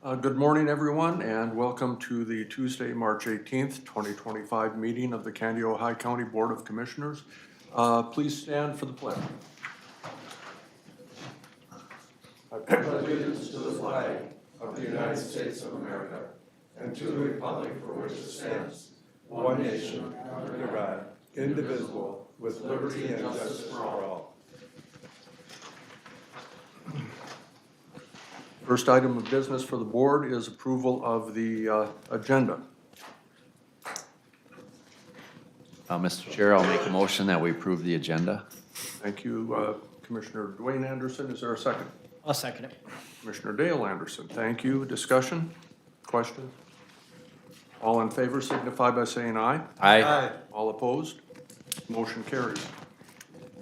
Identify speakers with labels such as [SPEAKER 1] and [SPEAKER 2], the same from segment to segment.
[SPEAKER 1] Good morning, everyone, and welcome to the Tuesday, March 18th, 2025 meeting of the Candido High County Board of Commissioners. Please stand for the pledge. I pledge allegiance to the flag of the United States of America and to the republic for which it stands, one nation, under God, indivisible, with liberty and justice for all. First item of business for the board is approval of the agenda.
[SPEAKER 2] Mr. Chair, I'll make a motion that we approve the agenda.
[SPEAKER 1] Thank you, Commissioner Dwayne Anderson. Is there a second?
[SPEAKER 3] I'll second it.
[SPEAKER 1] Commissioner Dale Anderson. Thank you. Discussion? Question? All in favor signify by saying aye.
[SPEAKER 2] Aye.
[SPEAKER 1] All opposed? Motion carries.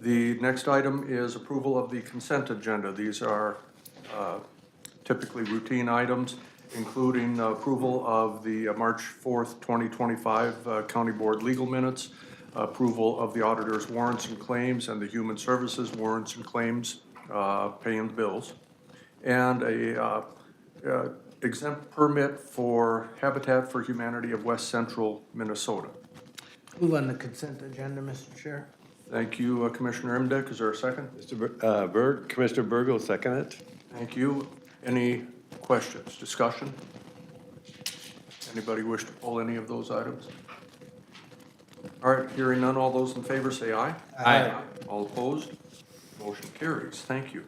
[SPEAKER 1] The next item is approval of the consent agenda. These are typically routine items, including approval of the March 4th, 2025 County Board legal minutes, approval of the auditor's warrants and claims and the human services warrants and claims, paying the bills, and a exempt permit for Habitat for Humanity of West Central Minnesota.
[SPEAKER 3] Move on the consent agenda, Mr. Chair.
[SPEAKER 1] Thank you, Commissioner Imdick. Is there a second?
[SPEAKER 4] Commissioner Berg will second it.
[SPEAKER 1] Thank you. Any questions, discussion? Anybody wish to pull any of those items? All right, hearing none, all those in favor say aye.
[SPEAKER 2] Aye.
[SPEAKER 1] All opposed? Motion carries. Thank you.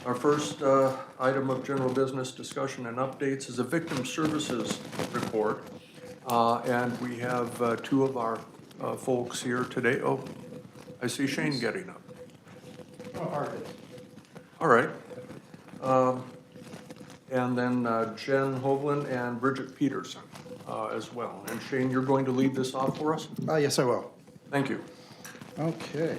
[SPEAKER 1] Our first item of general business discussion and updates is a victim services report. And we have two of our folks here today. Oh, I see Shane getting up. All right. And then Jen Hovland and Bridget Peterson as well. And Shane, you're going to lead this off for us?
[SPEAKER 5] Yes, I will.
[SPEAKER 1] Thank you.
[SPEAKER 5] Okay.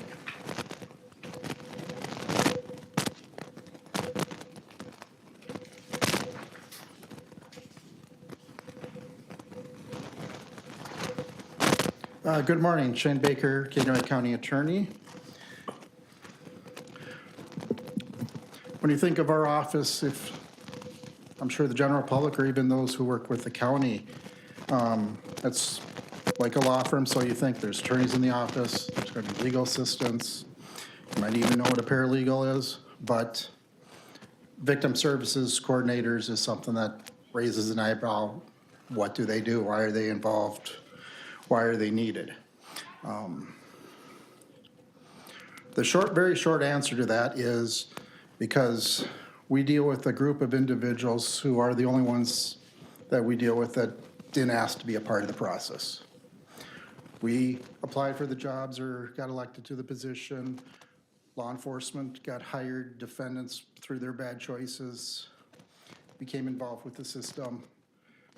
[SPEAKER 5] Good morning, Shane Baker, Kenai County Attorney. When you think of our office, I'm sure the general public or even those who work with the county, it's like a law firm, so you think there's attorneys in the office, there's going to be legal assistants, you might even know what a paralegal is, but victim services coordinators is something that raises an eyebrow. What do they do? Why are they involved? Why are they needed? The very short answer to that is because we deal with a group of individuals who are the only ones that we deal with that didn't ask to be a part of the process. We applied for the jobs or got elected to the position. Law enforcement got hired, defendants through their bad choices became involved with the system,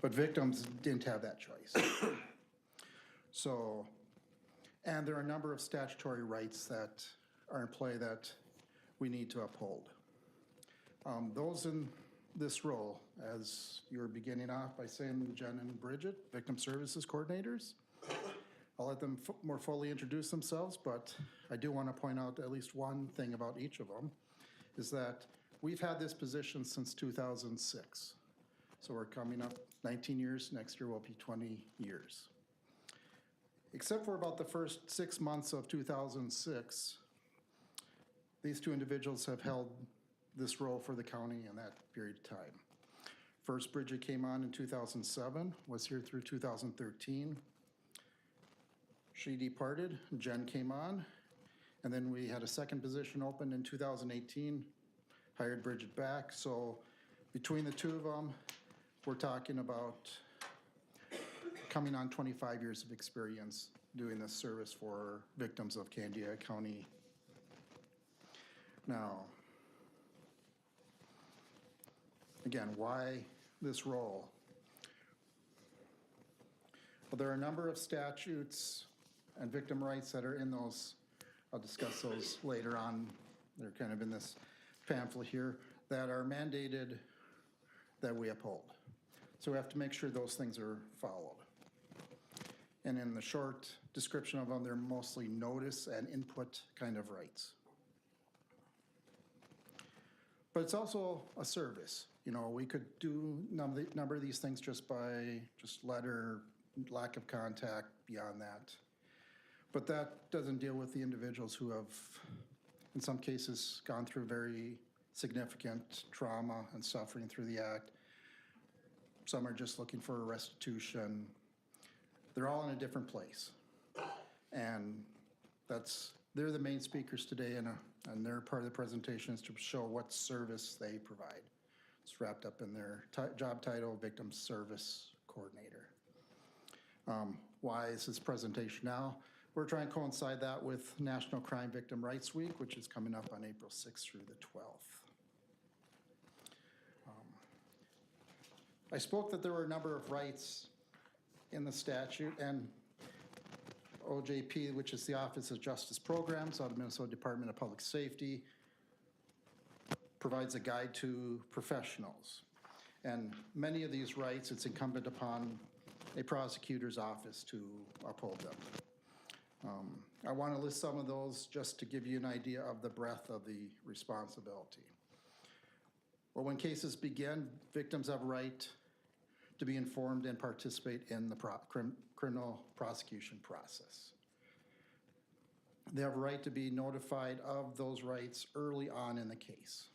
[SPEAKER 5] but victims didn't have that choice. So, and there are a number of statutory rights that are in play that we need to uphold. Those in this role, as you're beginning off by saying Jen and Bridget, victim services coordinators, I'll let them more fully introduce themselves, but I do want to point out at least one thing about each of them, is that we've had this position since 2006. So we're coming up 19 years, next year will be 20 years. Except for about the first 6 months of 2006, these two individuals have held this role for the county in that period of time. First, Bridget came on in 2007, was here through 2013. She departed, Jen came on, and then we had a second position open in 2018, hired Bridget back. So between the two of them, we're talking about coming on 25 years of experience doing this service for victims of Candia County. Now, again, why this role? Well, there are a number of statutes and victim rights that are in those. I'll discuss those later on. They're kind of in this pamphlet here that are mandated that we uphold. So we have to make sure those things are followed. And in the short description of them, they're mostly notice and input kind of rights. But it's also a service. You know, we could do number of these things just by just letter, lack of contact beyond that. But that doesn't deal with the individuals who have, in some cases, gone through very significant trauma and suffering through the act. Some are just looking for a restitution. They're all in a different place. And they're the main speakers today, and their part of the presentation is to show what service they provide. It's wrapped up in their job title, Victim Service Coordinator. Why is this presentation now? We're trying to coincide that with National Crime Victim Rights Week, which is coming up on April 6th through the 12th. I spoke that there were a number of rights in the statute, and OJP, which is the Office of Justice Programs out of Minnesota Department of Public Safety, provides a guide to professionals. And many of these rights, it's incumbent upon a prosecutor's office to uphold them. I want to list some of those just to give you an idea of the breadth of the responsibility. Well, when cases begin, victims have a right to be informed and participate in the criminal prosecution process. They have a right to be notified of those rights early on in the case.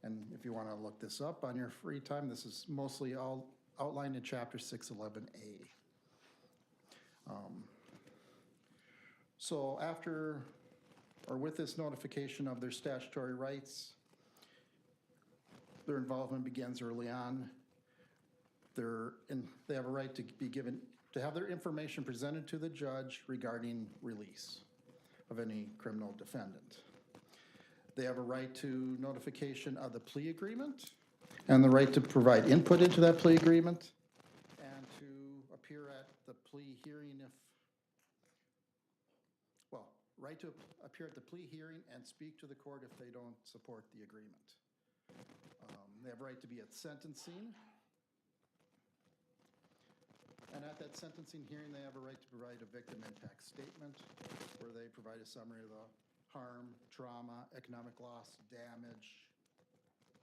[SPEAKER 5] And if you want to look this up on your free time, this is mostly all outlined in Chapter 611A. So after, or with this notification of their statutory rights, their involvement begins early on. They have a right to be given, to have their information presented to the judge regarding release of any criminal defendant. They have a right to notification of the plea agreement and the right to provide input into that plea agreement and to appear at the plea hearing right to appear at the plea hearing and speak to the court if they don't support the agreement. They have a right to be at sentencing. And at that sentencing hearing, they have a right to provide a victim impact statement where they provide a summary of the harm, trauma, economic loss, damage,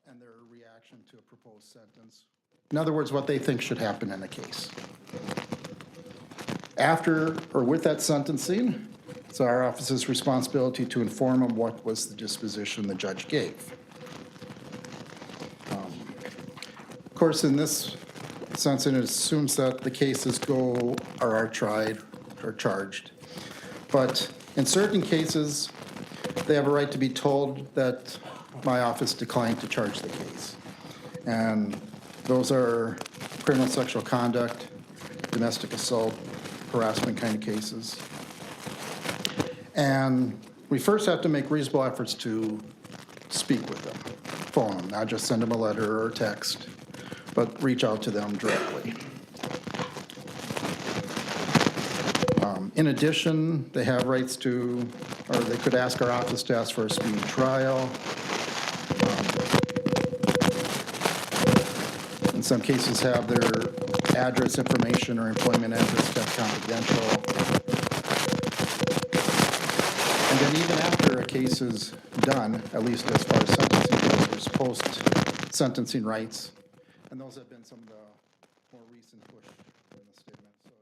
[SPEAKER 5] and their reaction to a proposed sentence. In other words, what they think should happen in a case. After or with that sentencing, it's our office's responsibility to inform them what was the disposition the judge gave. Of course, in this sense, it assumes that the cases are tried or charged. But in certain cases, they have a right to be told that my office declined to charge the case. And those are criminal sexual conduct, domestic assault, harassment kind of cases. And we first have to make reasonable efforts to speak with them, phone them, not just send them a letter or text, but reach out to them directly. In addition, they have rights to, or they could ask our office to ask for a speedy trial. In some cases have their address information or employment address kept confidential. And then even after a case is done, at least as far as sentencing goes, there's post-sentencing rights. And those have been some of the more recent push in the state of Minnesota.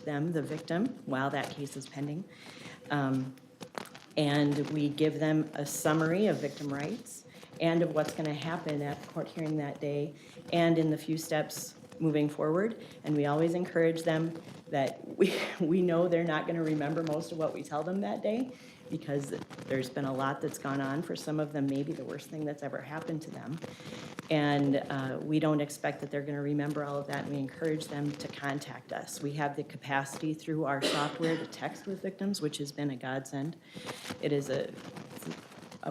[SPEAKER 6] them, the victim, while that case is pending. And we give them a summary of victim rights and of what's going to happen at the court hearing that day and in the few steps moving forward. And we always encourage them that we know they're not going to remember most of what we tell them that day, because there's been a lot that's gone on. For some of them, maybe the worst thing that's ever happened to them. And we don't expect that they're going to remember all of that, and we encourage them to contact us. We have the capacity through our software to text with victims, which has been a godsend. It is a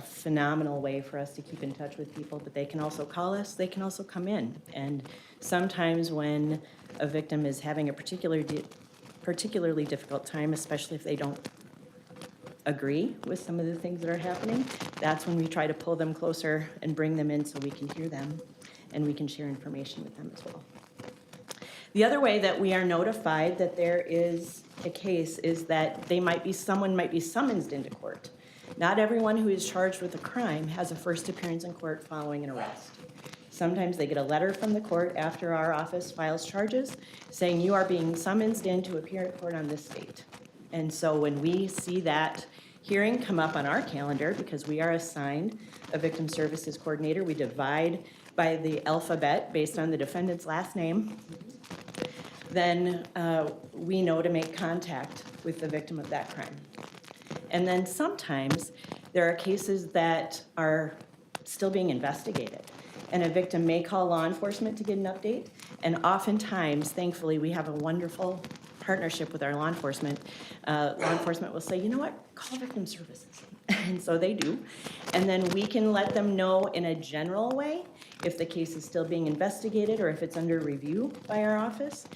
[SPEAKER 6] phenomenal way for us to keep in touch with people, but they can also call us, they can also come in. And sometimes when a victim is having a particularly difficult time, especially if they don't agree with some of the things that are happening, that's when we try to pull them closer and bring them in so we can hear them and we can share information with them as well. The other way that we are notified that there is a case is that someone might be summoned into court. Not everyone who is charged with a crime has a first appearance in court following an arrest. Sometimes they get a letter from the court after our office files charges saying you are being summoned in to appear in court on this date. And so when we see that hearing come up on our calendar, because we are assigned a victim services coordinator, we divide by the alphabet based on the defendant's last name, then we know to make contact with the victim of that crime. And then sometimes there are cases that are still being investigated, and a victim may call law enforcement to get an update. And oftentimes, thankfully, we have a wonderful partnership with our law enforcement. Law enforcement will say, you know what, call victim services. And so they do. And then we can let them know in a general way if the case is still being investigated or if it's under review by our office,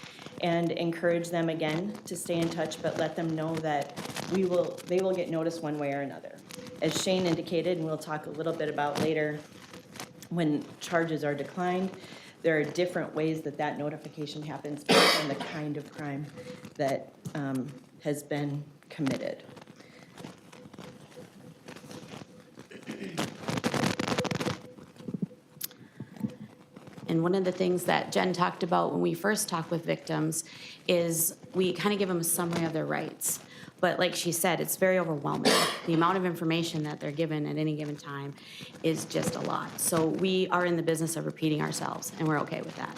[SPEAKER 6] and encourage them again to stay in touch, but let them know that they will get notice one way or another. As Shane indicated, and we'll talk a little bit about later, when charges are declined, there are different ways that notification happens based on the kind of crime that has been committed.
[SPEAKER 7] And one of the things that Jen talked about when we first talk with victims is we kind of give them a summary of their rights. But like she said, it's very overwhelming. The amount of information that they're given at any given time is just a lot. So we are in the business of repeating ourselves, and we're okay with that.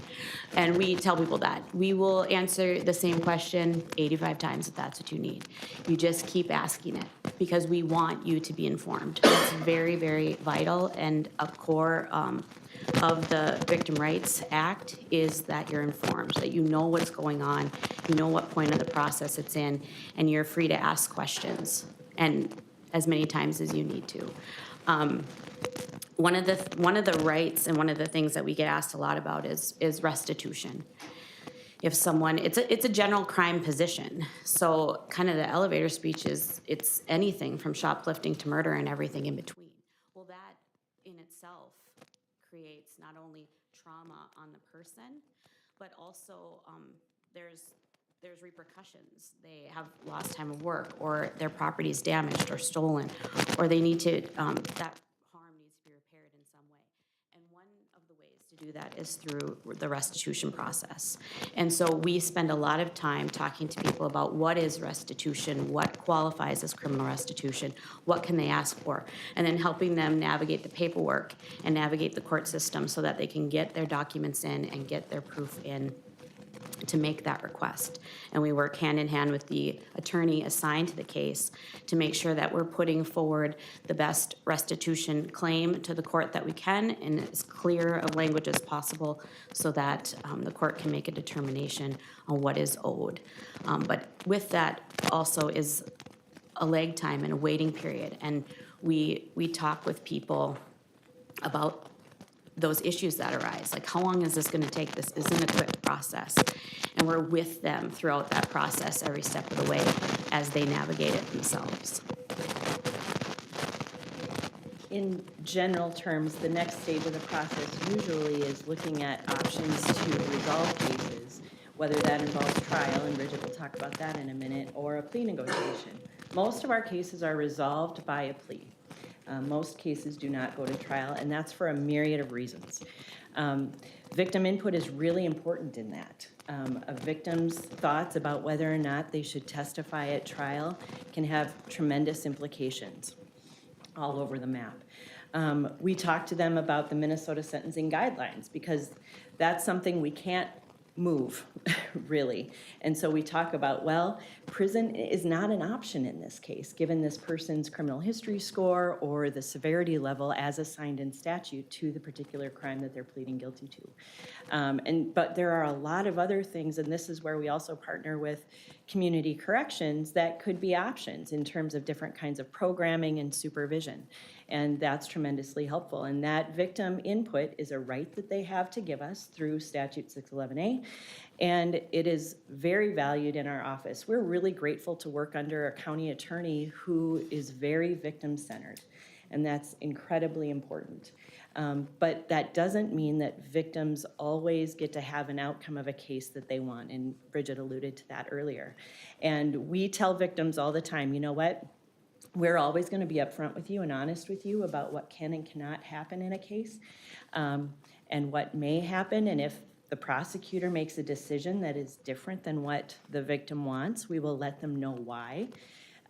[SPEAKER 7] And we tell people that. We will answer the same question 85 times if that's what you need. You just keep asking it because we want you to be informed. It's very, very vital, and a core of the Victim Rights Act is that you're informed, that you know what's going on, you know what point of the process it's in, and you're free to ask questions, and as many times as you need to. One of the rights and one of the things that we get asked a lot about is restitution. If someone, it's a general crime position, so kind of the elevator speech is, it's anything from shoplifting to murder and everything in between. Well, that in itself creates not only trauma on the person, but also there's repercussions. They have lost time of work, or their property is damaged or stolen, or they need to, that harm needs to be repaired in some way. And one of the ways to do that is through the restitution process. And so we spend a lot of time talking to people about what is restitution, what qualifies as criminal restitution, what can they ask for, and then helping them navigate the paperwork and navigate the court system so that they can get their documents in and get their proof in to make that request. And we work hand in hand with the attorney assigned to the case to make sure that we're putting forward the best restitution claim to the court that we can in as clear of language as possible so that the court can make a determination on what is owed. But with that also is a lag time and a waiting period. And we talk with people about those issues that arise, like how long is this going to take? This isn't a quick process. And we're with them throughout that process every step of the way as they navigate it themselves.
[SPEAKER 6] In general terms, the next stage of the process usually is looking at options to resolve cases, whether that involves trial, and Bridget will talk about that in a minute, or a plea negotiation. Most of our cases are resolved by a plea. Most cases do not go to trial, and that's for a myriad of reasons. Victim input is really important in that. A victim's thoughts about whether or not they should testify at trial can have tremendous implications all over the map. We talk to them about the Minnesota sentencing guidelines because that's something we can't move, really. And so we talk about, well, prison is not an option in this case, given this person's criminal history score or the severity level as assigned in statute to the particular crime that they're pleading guilty to. But there are a lot of other things, and this is where we also partner with community corrections that could be options in terms of different kinds of programming and supervision. And that's tremendously helpful. And that victim input is a right that they have to give us through statute 611A. And it is very valued in our office. We're really grateful to work under a county attorney who is very victim-centered. And that's incredibly important. But that doesn't mean that victims always get to have an outcome of a case that they want. And Bridget alluded to that earlier. And we tell victims all the time, you know what? We're always going to be upfront with you and honest with you about what can and cannot happen in a case, and what may happen. And if the prosecutor makes a decision that is different than what the victim wants, we will let them know why.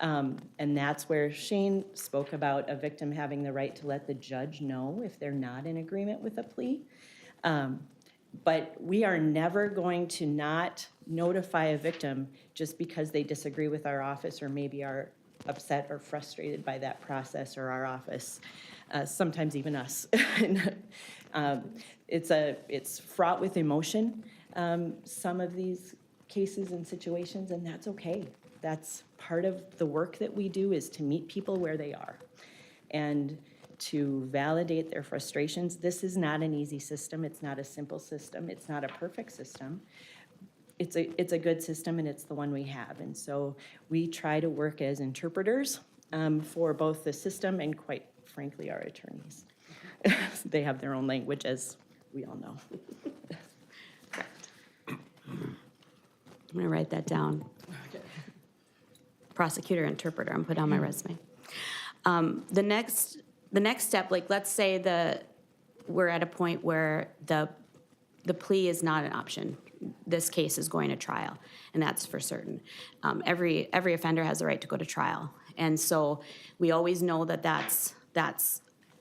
[SPEAKER 6] And that's where Shane spoke about a victim having the right to let the judge know if they're not in agreement with a plea. But we are never going to not notify a victim just because they disagree with our office or maybe are upset or frustrated by that process or our office, sometimes even us. It's fraught with emotion, some of these cases and situations, and that's okay. That's part of the work that we do, is to meet people where they are and to validate their frustrations. This is not an easy system. It's not a simple system. It's not a perfect system. It's a good system, and it's the one we have. And so we try to work as interpreters for both the system and, quite frankly, our attorneys. They have their own language, as we all know.
[SPEAKER 7] I'm gonna write that down. Prosecutor, interpreter, I'm put on my resume. The next step, like, let's say we're at a point where the plea is not an option. This case is going to trial, and that's for certain. Every offender has the right to go to trial. And so we always know that that's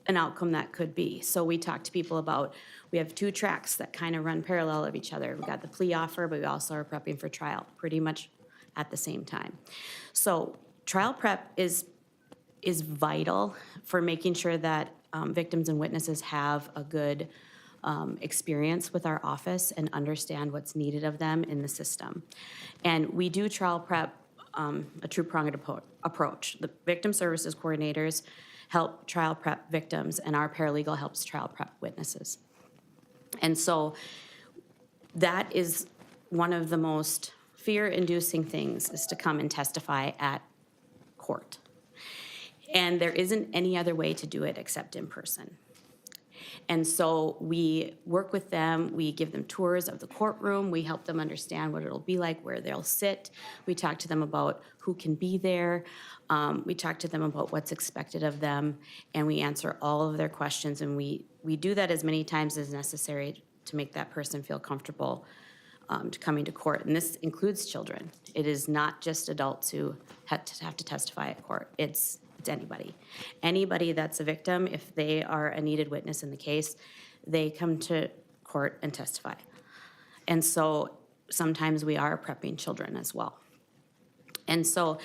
[SPEAKER 7] an outcome that could be. So we talk to people about, we have two tracks that kind of run parallel of each other. We've got the plea offer, but we also are prepping for trial pretty much at the same time. So trial prep is vital for making sure that victims and witnesses have a good experience with our office and understand what's needed of them in the system. And we do trial prep a two-pronged approach. The victim services coordinators help trial prep victims, and our paralegal helps trial prep witnesses. And so that is one of the most fear-inducing things, is to come and testify at court. And there isn't any other way to do it except in person. And so we work with them, we give them tours of the courtroom, we help them understand what it'll be like, where they'll sit. We talk to them about who can be there. We talk to them about what's expected of them, and we answer all of their questions. And we do that as many times as necessary to make that person feel comfortable to coming to court. And this includes children. It is not just adults who have to testify at court. It's anybody. Anybody that's a victim, if they are a needed witness in the case, they come to court and testify. And so sometimes we are prepping children as well. And so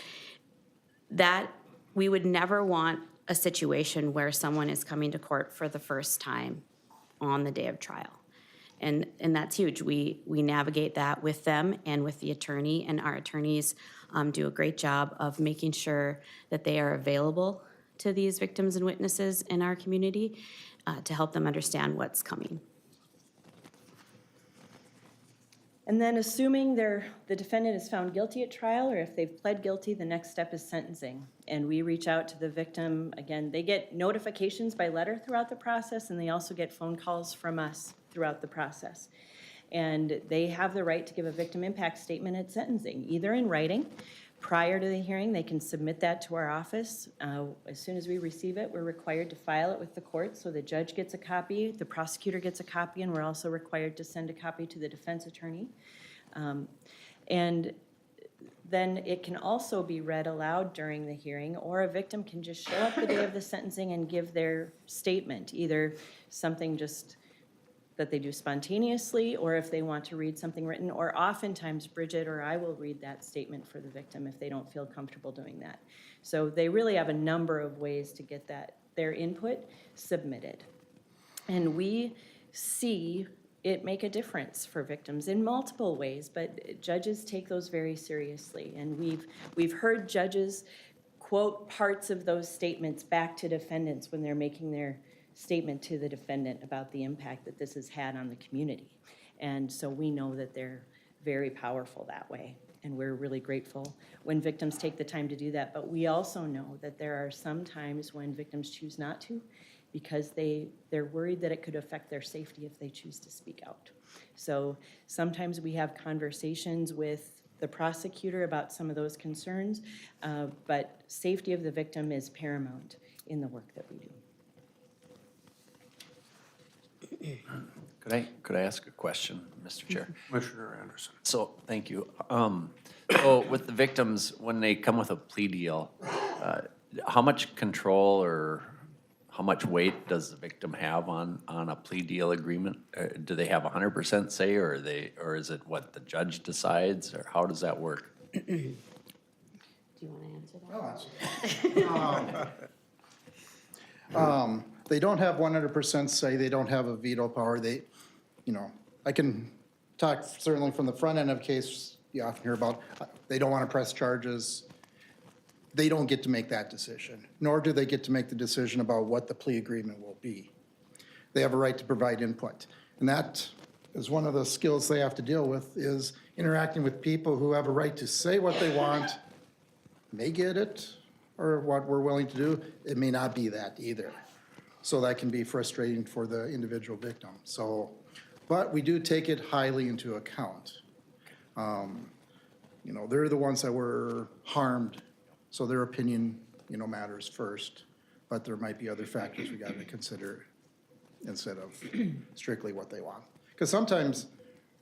[SPEAKER 7] that we would never want a situation where someone is coming to court for the first time on the day of trial. And that's huge. We navigate that with them and with the attorney, and our attorneys do a great job of making sure that they are available to these victims and witnesses in our community to help them understand what's coming.
[SPEAKER 6] And then assuming the defendant is found guilty at trial, or if they've pled guilty, the next step is sentencing. And we reach out to the victim. Again, they get notifications by letter throughout the process, and they also get phone calls from us throughout the process. And they have the right to give a victim impact statement at sentencing, either in writing, prior to the hearing, they can submit that to our office. As soon as we receive it, we're required to file it with the court, so the judge gets a copy, the prosecutor gets a copy, and we're also required to send a copy to the defense attorney. And then it can also be read aloud during the hearing, or a victim can just show up the day of the sentencing and give their statement, either something just that they do spontaneously, or if they want to read something written, or oftentimes Bridget or I will read that statement for the victim if they don't feel comfortable doing that. So they really have a number of ways to get their input submitted. And we see it make a difference for victims in multiple ways, but judges take those very seriously. And we've heard judges quote parts of those statements back to defendants when they're making their statement to the defendant about the impact that this has had on the community. And so we know that they're very powerful that way, and we're really grateful when victims take the time to do that. But we also know that there are some times when victims choose not to, because they're worried that it could affect their safety if they choose to speak out. So sometimes we have conversations with the prosecutor about some of those concerns, but safety of the victim is paramount in the work that we do.
[SPEAKER 2] Could I ask a question, Mr. Chair?
[SPEAKER 1] Commissioner Anderson.
[SPEAKER 2] So, thank you. So with the victims, when they come with a plea deal, how much control or how much weight does the victim have on a plea deal agreement? Do they have 100% say, or is it what the judge decides, or how does that work?
[SPEAKER 7] Do you want to answer that?
[SPEAKER 5] They don't have 100% say, they don't have a veto power, I can talk certainly from the front end of case, you often hear about, they don't want to press charges. They don't get to make that decision, nor do they get to make the decision about what the plea agreement will be. They have a right to provide input. And that is one of the skills they have to deal with, is interacting with people who have a right to say what they want, may get it, or what we're willing to do. It may not be that either. So that can be frustrating for the individual victim. So, but we do take it highly into account. They're the ones that were harmed, so their opinion, matters first. But there might be other factors we got to consider instead of strictly what they want. Because sometimes,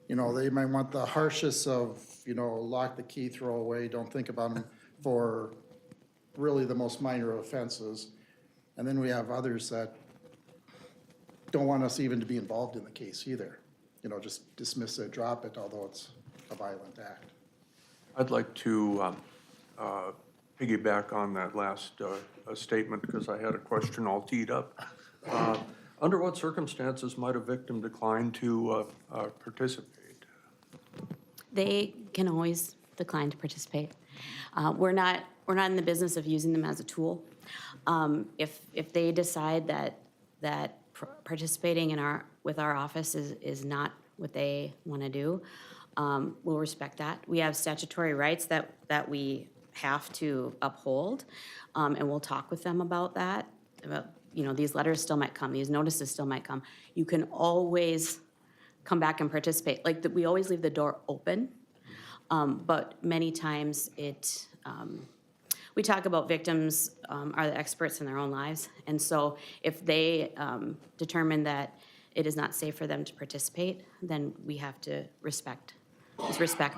[SPEAKER 5] they might want the harshest of, lock the key, throw away, don't think about them for really the most minor offenses. And then we have others that don't want us even to be involved in the case either. Just dismiss it, drop it, although it's a violent act.
[SPEAKER 1] I'd like to piggyback on that last statement, because I had a question all teed up. Under what circumstances might a victim decline to participate?
[SPEAKER 7] They can always decline to participate. We're not in the business of using them as a tool. If they decide that participating with our office is not what they want to do, we'll respect that. We have statutory rights that we have to uphold, and we'll talk with them about that. These letters still might come, these notices still might come. You can always come back and participate. We always leave the door open, but many times we talk about victims are the experts in their own lives. And so if they determine that it is not safe for them to participate, then we have to respect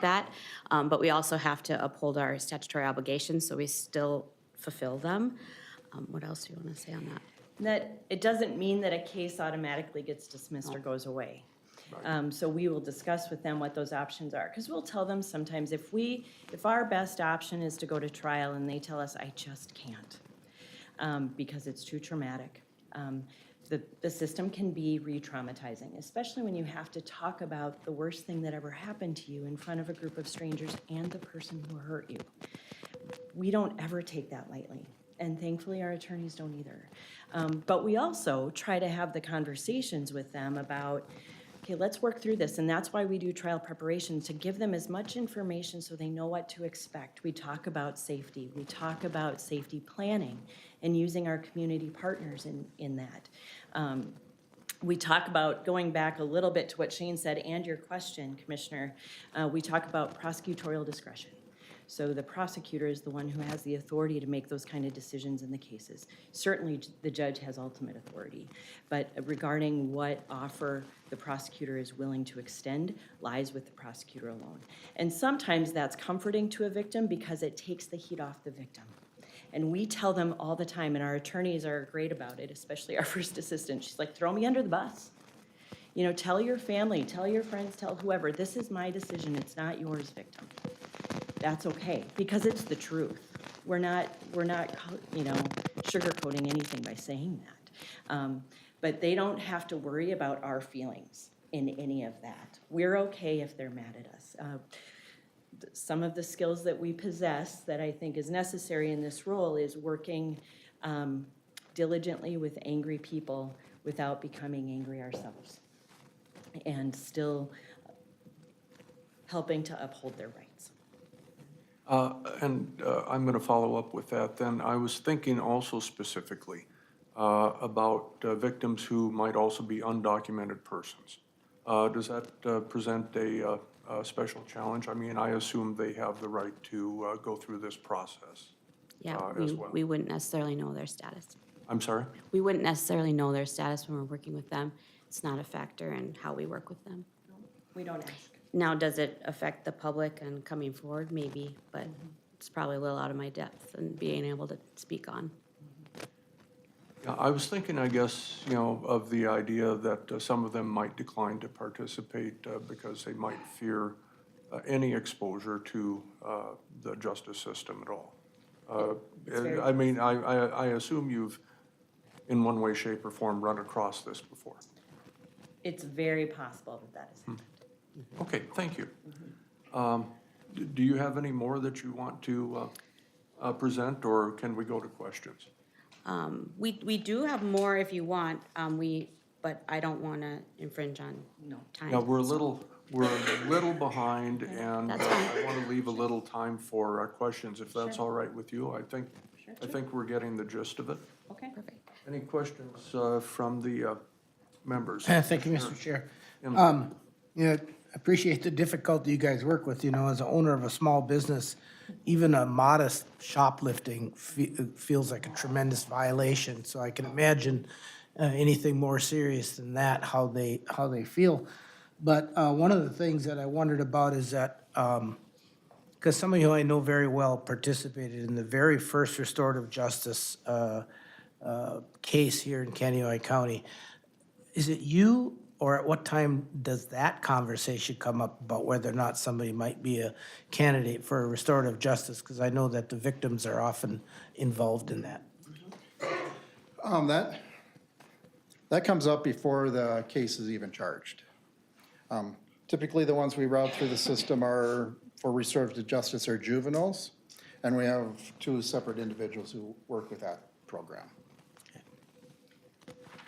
[SPEAKER 7] that. But we also have to uphold our statutory obligations, so we still fulfill them. What else do you want to say on that?
[SPEAKER 6] That it doesn't mean that a case automatically gets dismissed or goes away. So we will discuss with them what those options are, because we'll tell them sometimes if our best option is to go to trial and they tell us, I just can't, because it's too traumatic. The system can be re-traumatizing, especially when you have to talk about the worst thing that ever happened to you in front of a group of strangers and the person who hurt you. We don't ever take that lightly, and thankfully our attorneys don't either. But we also try to have the conversations with them about, okay, let's work through this, and that's why we do trial preparation, to give them as much information so they know what to expect. We talk about safety. We talk about safety planning and using our community partners in that. We talk about, going back a little bit to what Shane said and your question, Commissioner, we talk about prosecutorial discretion. So the prosecutor is the one who has the authority to make those kind of decisions in the cases. Certainly, the judge has ultimate authority, but regarding what offer the prosecutor is willing to extend lies with the prosecutor alone. And sometimes that's comforting to a victim because it takes the heat off the victim. And we tell them all the time, and our attorneys are great about it, especially our first assistant. She's like, throw me under the bus. You know, tell your family, tell your friends, tell whoever, this is my decision, it's not yours, victim. That's okay, because it's the truth. We're not, you know, sugarcoating anything by saying that. But they don't have to worry about our feelings in any of that. We're okay if they're mad at us. Some of the skills that we possess that I think is necessary in this role is working diligently with angry people without becoming angry ourselves, and still helping to uphold their rights.
[SPEAKER 1] I'm going to follow up with that then. I was thinking also specifically about victims who might also be undocumented persons. Does that present a special challenge? I mean, I assume they have the right to go through this process
[SPEAKER 7] Yeah,
[SPEAKER 1] as well.
[SPEAKER 7] we wouldn't necessarily know their status.
[SPEAKER 1] I'm sorry?
[SPEAKER 7] We wouldn't necessarily know their status when we're working with them. It's not a factor in how we work with them.
[SPEAKER 6] We don't ask.
[SPEAKER 7] Now, does it affect the public and coming forward? Maybe, but it's probably a little out of my depth and being able to speak on.
[SPEAKER 1] Yeah, I was thinking, I guess, you know, of the idea that some of them might decline to participate because they might fear any exposure to the justice system at all.
[SPEAKER 6] very
[SPEAKER 1] I mean, I assume you've, in one way, shape, or form, run across this before.
[SPEAKER 6] It's very possible that that has happened.
[SPEAKER 1] Okay, thank you. Do you have any more that you want to present, or can we go to questions?
[SPEAKER 7] We do have more if you want, but I don't want to infringe on time.
[SPEAKER 1] Yeah, we're a little behind, and
[SPEAKER 7] That's fine.
[SPEAKER 1] I want to leave a little time for questions, if that's all right with you. I think we're getting the gist of it.
[SPEAKER 6] Okay.
[SPEAKER 7] Perfect.
[SPEAKER 1] Any questions from the members?
[SPEAKER 3] Thank you, Mr. Chair.
[SPEAKER 1] Yeah.
[SPEAKER 3] You know, appreciate the difficulty you guys work with, you know, as an owner of a small business, even a modest shoplifting feels like a tremendous violation. So I can imagine anything more serious than that, how they feel. But one of the things that I wondered about is that, because some of you I know very well participated in the very first restorative justice case here in Kaneohe County. Is it you, or at what time does that conversation come up about whether or not somebody might be a candidate for restorative justice? Because I know that the victims are often involved in that.
[SPEAKER 5] That comes up before the case is even charged. Typically, the ones we route through the system are for restorative justice are juveniles, and we have 2 separate individuals who work with that program.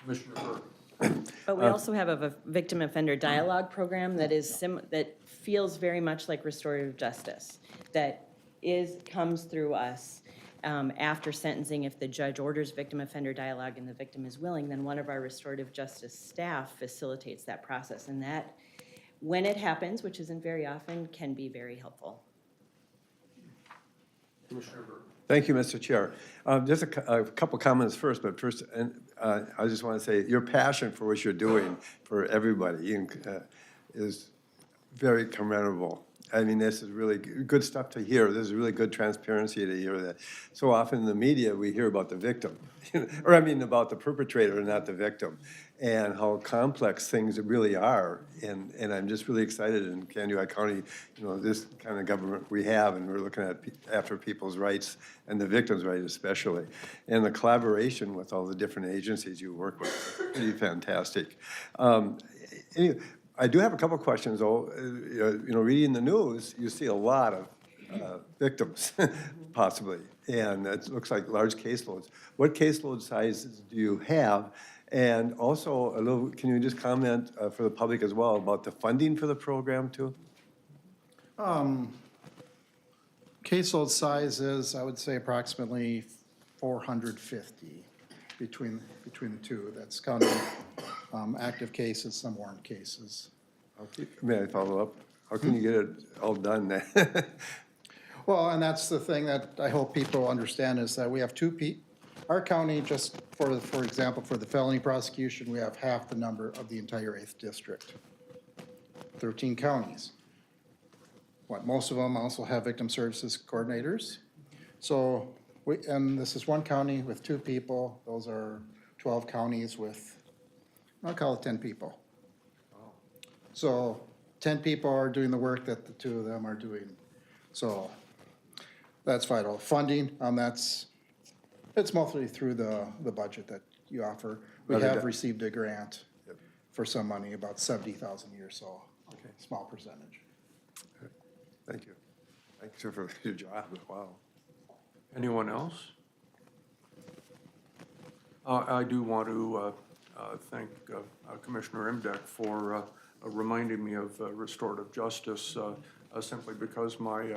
[SPEAKER 1] Commissioner Burke.
[SPEAKER 6] But we also have a victim offender dialogue program that is that feels very much like restorative justice, that comes through us after sentencing. If the judge orders victim offender dialogue and the victim is willing, then one of our restorative justice staff facilitates that process. And that, when it happens, which isn't very often, can be very helpful.
[SPEAKER 1] Commissioner Burke.
[SPEAKER 4] Thank you, Mr. Chair. Just a couple comments first, but first, I just want to say your passion for what you're doing for everybody is very commendable. I mean, this is really good stuff to hear. This is really good transparency to hear that. So often in the media, we hear about the victim, or I mean about the perpetrator and not the victim, and how complex things really are. And I'm just really excited in Kaneohe County, you know, this kind of government we have, and we're looking at after people's rights and the victims' rights especially. And the collaboration with all the different agencies you work with is pretty fantastic. Anyway, I do have a couple of questions, though. You know, reading the news, you see a lot of victims, possibly, and it looks like large caseloads. What caseload sizes do you have? And also, can you just comment for the public as well about the funding for the program, too?
[SPEAKER 5] Caseload size is, I would say, approximately 450 between the two. That's counting active cases, some warrant cases.
[SPEAKER 4] May I follow up? How can you get it all done then?
[SPEAKER 5] Well, and that's the thing that I hope people understand is that we have our county, just for example, for the felony prosecution, we have half the number of the entire 8th district. 13 counties. Most of them also have victim services coordinators. So and this is one county with 2 people. Those are 12 counties with, I'll call it 10 people. So 10 people are doing the work that the 2 of them are doing. So that's vital. Funding, it's mostly through the budget that you offer. We
[SPEAKER 4] Rather
[SPEAKER 5] have
[SPEAKER 4] than-
[SPEAKER 5] received a grant for some money, about 70,000 a year, so small percentage.
[SPEAKER 4] Thank you. Thank you for your job, wow.
[SPEAKER 1] Anyone else? I do want to thank Commissioner Imdek for reminding me of restorative justice, simply because my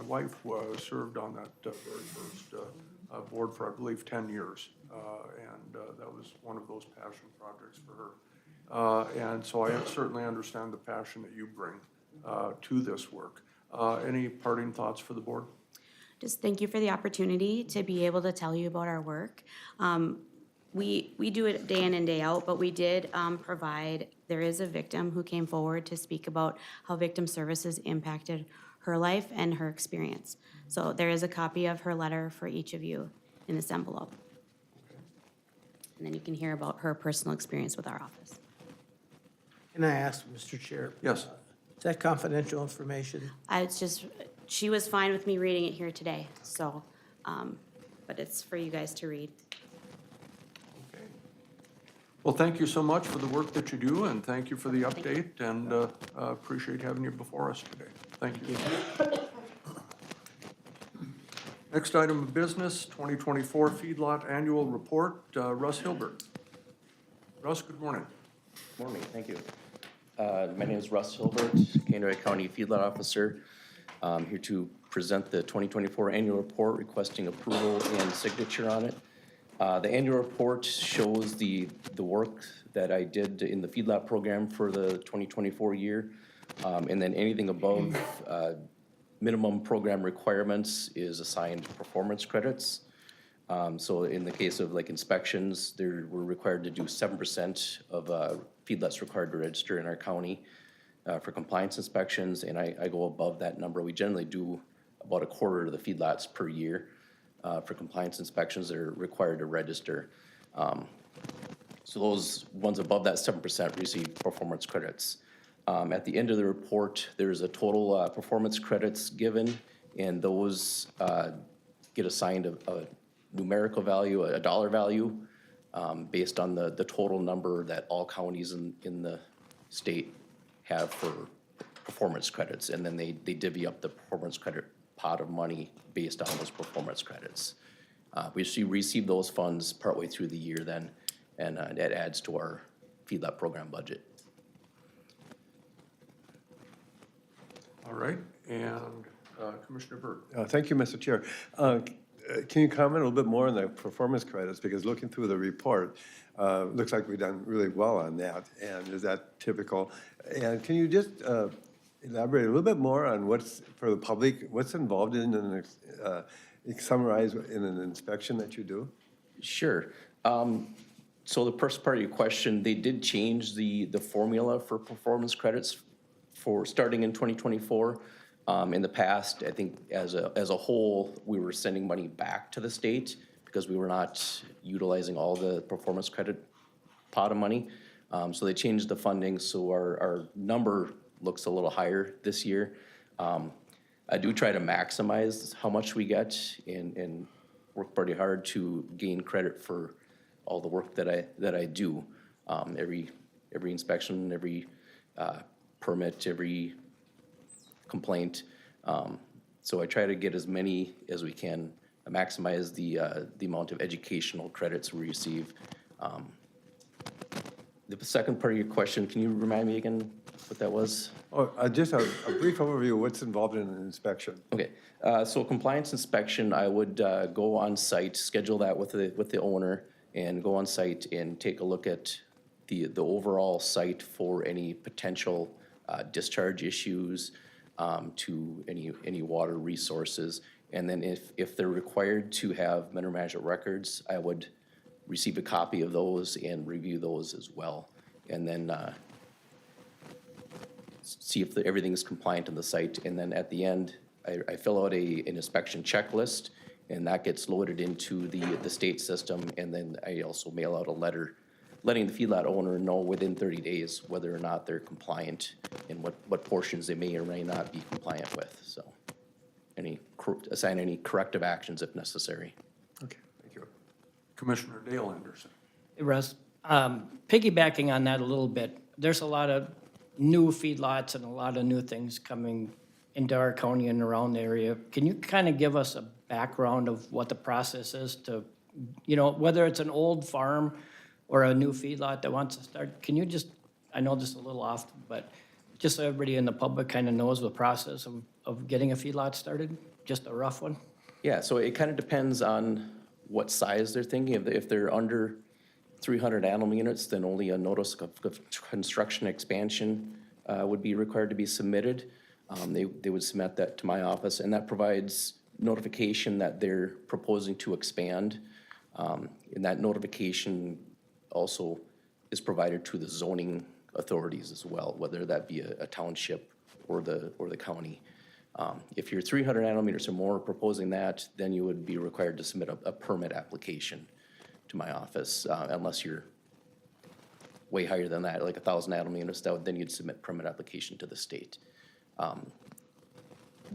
[SPEAKER 1] wife served on that very first board for, I believe, 10 years. And that was one of those passion projects for her. And so I certainly understand the passion that you bring to this work. Any parting thoughts for the board?
[SPEAKER 7] Just thank you for the opportunity to be able to tell you about our work. We do it day in and day out, but we did provide, there is a victim who came forward to speak about how victim services impacted her life and her experience. So there is a copy of her letter for each of you in this envelope. And then you can hear about her personal experience with our office.
[SPEAKER 3] Can I ask, Mr. Chair?
[SPEAKER 1] Yes.
[SPEAKER 3] Is that confidential information?
[SPEAKER 7] It's just, she was fine with me reading it here today, so, but it's for you guys to read.
[SPEAKER 1] Okay. Well, thank you so much for the work that you do, and thank you for the update, and appreciate having you before us today. Thank you. Next item of business, 2024 Feedlot Annual Report, Russ Hilbert. Russ, good morning.
[SPEAKER 8] Morning, thank you. My name is Russ Hilbert, Kenai County Feedlot Officer. I'm here to present the 2024 annual report, requesting approval and signature on it. The annual report shows the work that I did in the feedlot program for the 2024 year. And then anything above minimum program requirements is assigned performance credits. So in the case of like inspections, we're required to do 7% of feedlots required to register in our county for compliance inspections, and I go above that number. We generally do about a quarter of the feedlots per year for compliance inspections that are required to register. So those ones above that 7% receive performance credits. At the end of the report, there's a total performance credits given, and those get assigned a numerical value, a dollar value, based on the total number that all counties in the state have for performance credits. And then they divvy up the performance credit pot of money based on those performance credits. We receive those funds partway through the year then, and that adds to our feedlot program budget.
[SPEAKER 1] All right, and Commissioner Burt.
[SPEAKER 4] Thank you, Mr. Chair. Can you comment a little bit more on the performance credits? Because looking through the report, looks like we've done really well on that. And is that typical? And can you just elaborate a little bit more on for the public, what's involved in summarize in an inspection that you do?
[SPEAKER 8] Sure. So the first part of your question, they did change the formula for performance credits for starting in 2024. In the past, I think as a whole, we were sending money back to the state because we were not utilizing all the performance credit pot of money. So they changed the funding, so our number looks a little higher this year. I do try to maximize how much we get and work pretty hard to gain credit for all the work that I do. Every inspection, every permit, every complaint. So I try to get as many as we can, maximize the amount of educational credits we receive. The second part of your question, can you remind me again what that was?
[SPEAKER 4] Oh, just a brief overview of what's involved in an inspection.
[SPEAKER 8] Okay, so compliance inspection, I would go on site, schedule that with the owner, and go on site and take a look at the overall site for any potential discharge issues, to any water resources. And then if they're required to have mineral management records, I would receive a copy of those and review those as well. And then see if everything is compliant on the site. And then at the end, I fill out an inspection checklist, and that gets loaded into the state system. And then I also mail out a letter letting the feedlot owner know within 30 days whether or not they're compliant and what portions they may or may not be compliant with. So assign any corrective actions if necessary.
[SPEAKER 4] Okay, thank you.
[SPEAKER 1] Commissioner Dale Anderson.
[SPEAKER 9] Hey, Russ, piggybacking on that a little bit, there's a lot of new feedlots and a lot of new things coming into our county and around the area. Can you kind of give us a background of what the process is to, whether it's an old farm or a new feedlot that wants to start? Can you just, I know this is a little off, but just so everybody in the public kind of knows the process of getting a feedlot started, just a rough one?
[SPEAKER 8] Yeah, so it kind of depends on what size they're thinking. If they're under 300 animal units, then only a notice of construction expansion would be required to be submitted. They would submit that to my office, and that provides notification that they're proposing to expand. And that notification also is provided to the zoning authorities as well, whether that be a township or the county. If you're 300 animal units or more proposing that, then you would be required to submit a permit application to my office, unless you're way higher than that, like 1,000 animal units, then you'd submit permit application to the state.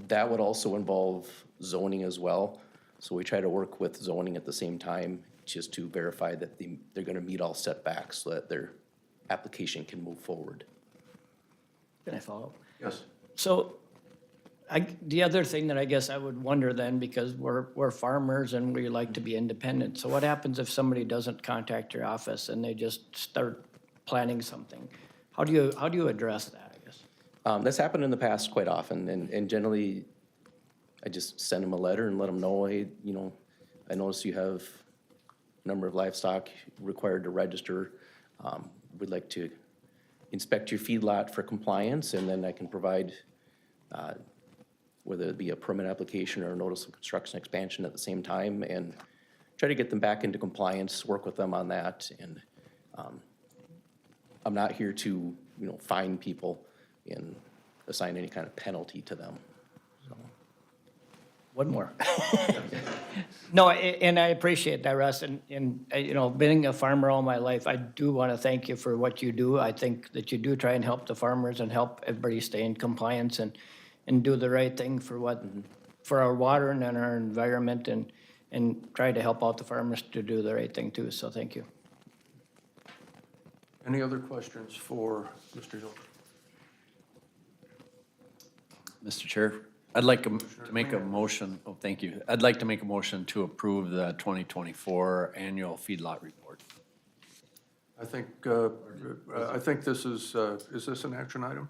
[SPEAKER 8] That would also involve zoning as well. So we try to work with zoning at the same time, just to verify that they're gonna meet all setbacks so that their application can move forward.
[SPEAKER 9] Can I follow?
[SPEAKER 1] Yes.
[SPEAKER 9] So the other thing that I guess I would wonder then, because we're farmers and we like to be independent. So what happens if somebody doesn't contact your office and they just start planning something? How do you address that, I guess?
[SPEAKER 8] That's happened in the past quite often, and generally, I just send them a letter and let them know, hey, I notice you have a number of livestock required to register. We'd like to inspect your feedlot for compliance, and then I can provide whether it be a permit application or a notice of construction expansion at the same time, and try to get them back into compliance, work with them on that. And I'm not here to, fine people and assign any kind of penalty to them.
[SPEAKER 9] One more. No, and I appreciate that, Russ, and being a farmer all my life, I do want to thank you for what you do. I think that you do try and help the farmers and help everybody stay in compliance and do the right thing for our water and our environment, and try to help out the farmers to do the right thing too, so thank you.
[SPEAKER 1] Any other questions for Mr. Hill?
[SPEAKER 2] Mr. Chair, I'd like to make a motion, thank you. I'd like to make a motion to approve the 2024 annual feedlot report.
[SPEAKER 1] I think this is this an action item?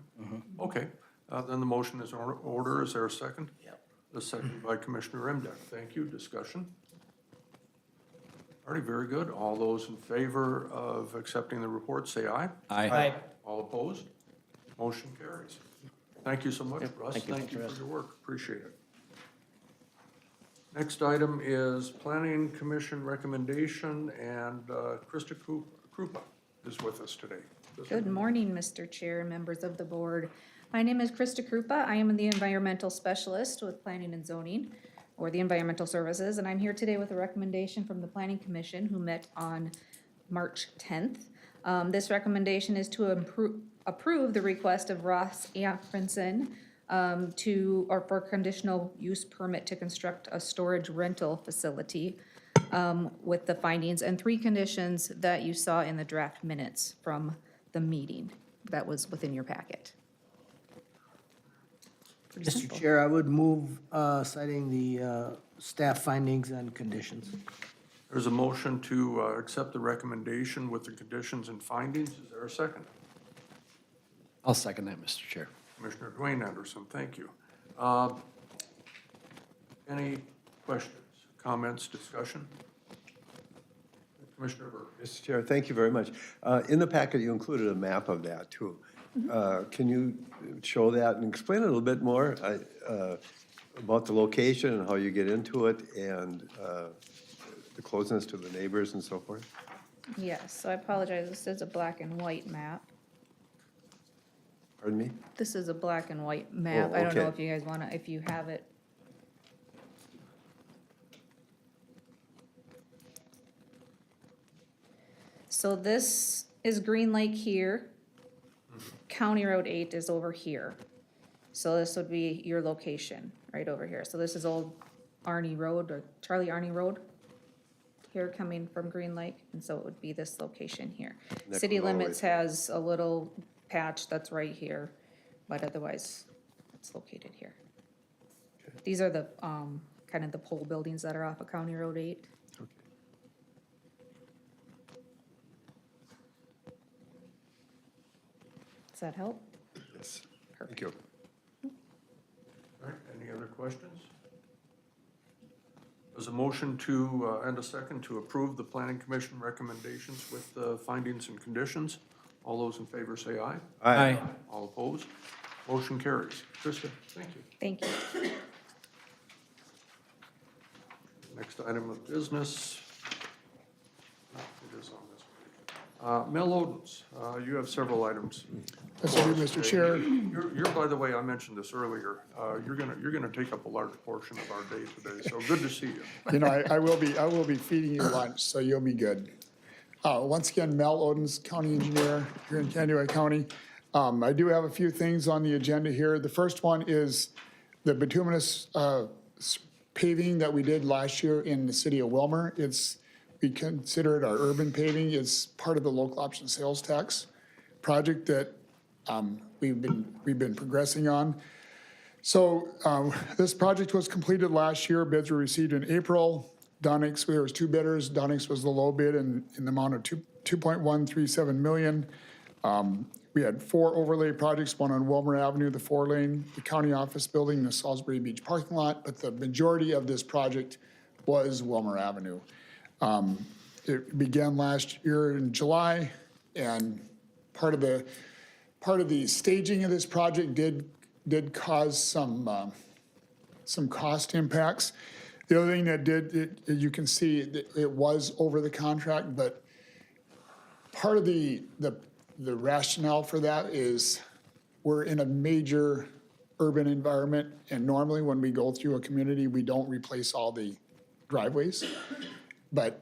[SPEAKER 1] Okay, then the motion is in order. Is there a second?
[SPEAKER 2] Yep.
[SPEAKER 1] The second by Commissioner Remdeck. Thank you. Discussion? All right, very good. All those in favor of accepting the report, say aye.
[SPEAKER 2] Aye.
[SPEAKER 1] All opposed? Motion carries. Thank you so much, Russ. Thank you for your work. Appreciate it. Next item is Planning Commission recommendation, and Krista Krupa is with us today.
[SPEAKER 10] Good morning, Mr. Chair, members of the board. My name is Krista Krupa. I am the environmental specialist with Planning and Zoning, or the Environmental Services, and I'm here today with a recommendation from the Planning Commission, who met on March 10th. This recommendation is to approve the request of Ross Aronson for conditional use permit to construct a storage rental facility with the findings and 3 conditions that you saw in the draft minutes from the meeting that was within your packet. Pretty
[SPEAKER 3] Mr.
[SPEAKER 10] simple.
[SPEAKER 3] Chair, I would move citing the staff findings and conditions.
[SPEAKER 1] There's a motion to accept the recommendation with the conditions and findings. Is there a second?
[SPEAKER 2] I'll second that, Mr. Chair.
[SPEAKER 1] Commissioner Dwayne Anderson, thank you. Any questions, comments, discussion? Commissioner Burke.
[SPEAKER 4] Mr. Chair, thank you very much. In the packet, you included a map of that too. can you show that and explain a little bit more about the location and how you get into it and the closeness to the neighbors and so forth?
[SPEAKER 10] Yes, so I apologize, this is a black and white map.
[SPEAKER 4] Pardon me?
[SPEAKER 10] This is a black and white map.
[SPEAKER 4] Oh,
[SPEAKER 10] I don't know
[SPEAKER 4] okay.
[SPEAKER 10] if you guys wanna, if you have it. So this is Green Lake here. County Road 8 is over here. So this would be your location, right over here. So this is Old Arnie Road, or Charlie Arnie Road. Here coming from Green Lake, and so it would be this location here.
[SPEAKER 4] That
[SPEAKER 10] City
[SPEAKER 4] goes all the way
[SPEAKER 10] limits has a little patch that's right here, but otherwise, it's located here. These are the, kind of the pole buildings that are off of County Road 8.
[SPEAKER 4] Okay.
[SPEAKER 10] Does that help?
[SPEAKER 4] Yes, thank you.
[SPEAKER 1] All right, any other questions? There's a motion to, and a second to approve the planning commission recommendations with the findings and conditions. All those in favor say aye.
[SPEAKER 2] Aye.
[SPEAKER 1] All opposed? Motion carries. Krista, thank you.
[SPEAKER 10] Thank you.
[SPEAKER 1] Next item of business. It is on this page. Mel Odens, you have several items.
[SPEAKER 11] Yes, I do, Mr. Chair.
[SPEAKER 1] You're, by the way, I mentioned this earlier, you're gonna take up a large portion of our day today, so good to see you.
[SPEAKER 11] You know, I will be feeding you lunch, so you'll be good. Once again, Mel Odens, County Engineer here in Candido County. I do have a few things on the agenda here. The first one is the bituminous paving that we did last year in the city of Wilmer. We consider it our urban paving. It's part of the local option sales tax project that we've been progressing on. So this project was completed last year. Bids were received in April. Donix, there was two bidders. Donix was the low bid in the amount of $2.137 million. We had 4 overlay projects, one on Wilmer Avenue, the 4-lane, the county office building, the Salisbury Beach parking lot, but the majority of this project was Wilmer Avenue. It began last year in July, and part of the staging of this project did cause some cost impacts. The other thing that you can see, it was over the contract, but part of the rationale for that is we're in a major urban environment, and normally when we go through a community, we don't replace all the driveways. But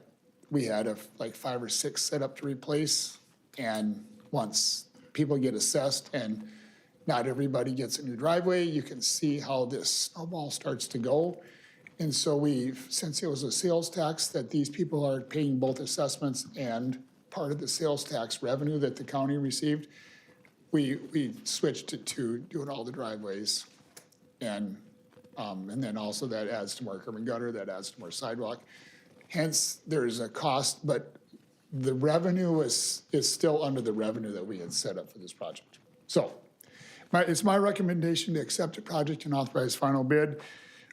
[SPEAKER 11] we had like 5 or 6 set up to replace, and once people get assessed and not everybody gets a new driveway, you can see how this snowball starts to go. And so since it was a sales tax that these people are paying both assessments and part of the sales tax revenue that the county received, we switched it to doing all the driveways. And then also that adds to more curb and gutter, that adds to more sidewalk. Hence, there's a cost, but the revenue is still under the revenue that we had set up for this project. So it's my recommendation to accept the project and authorize final bid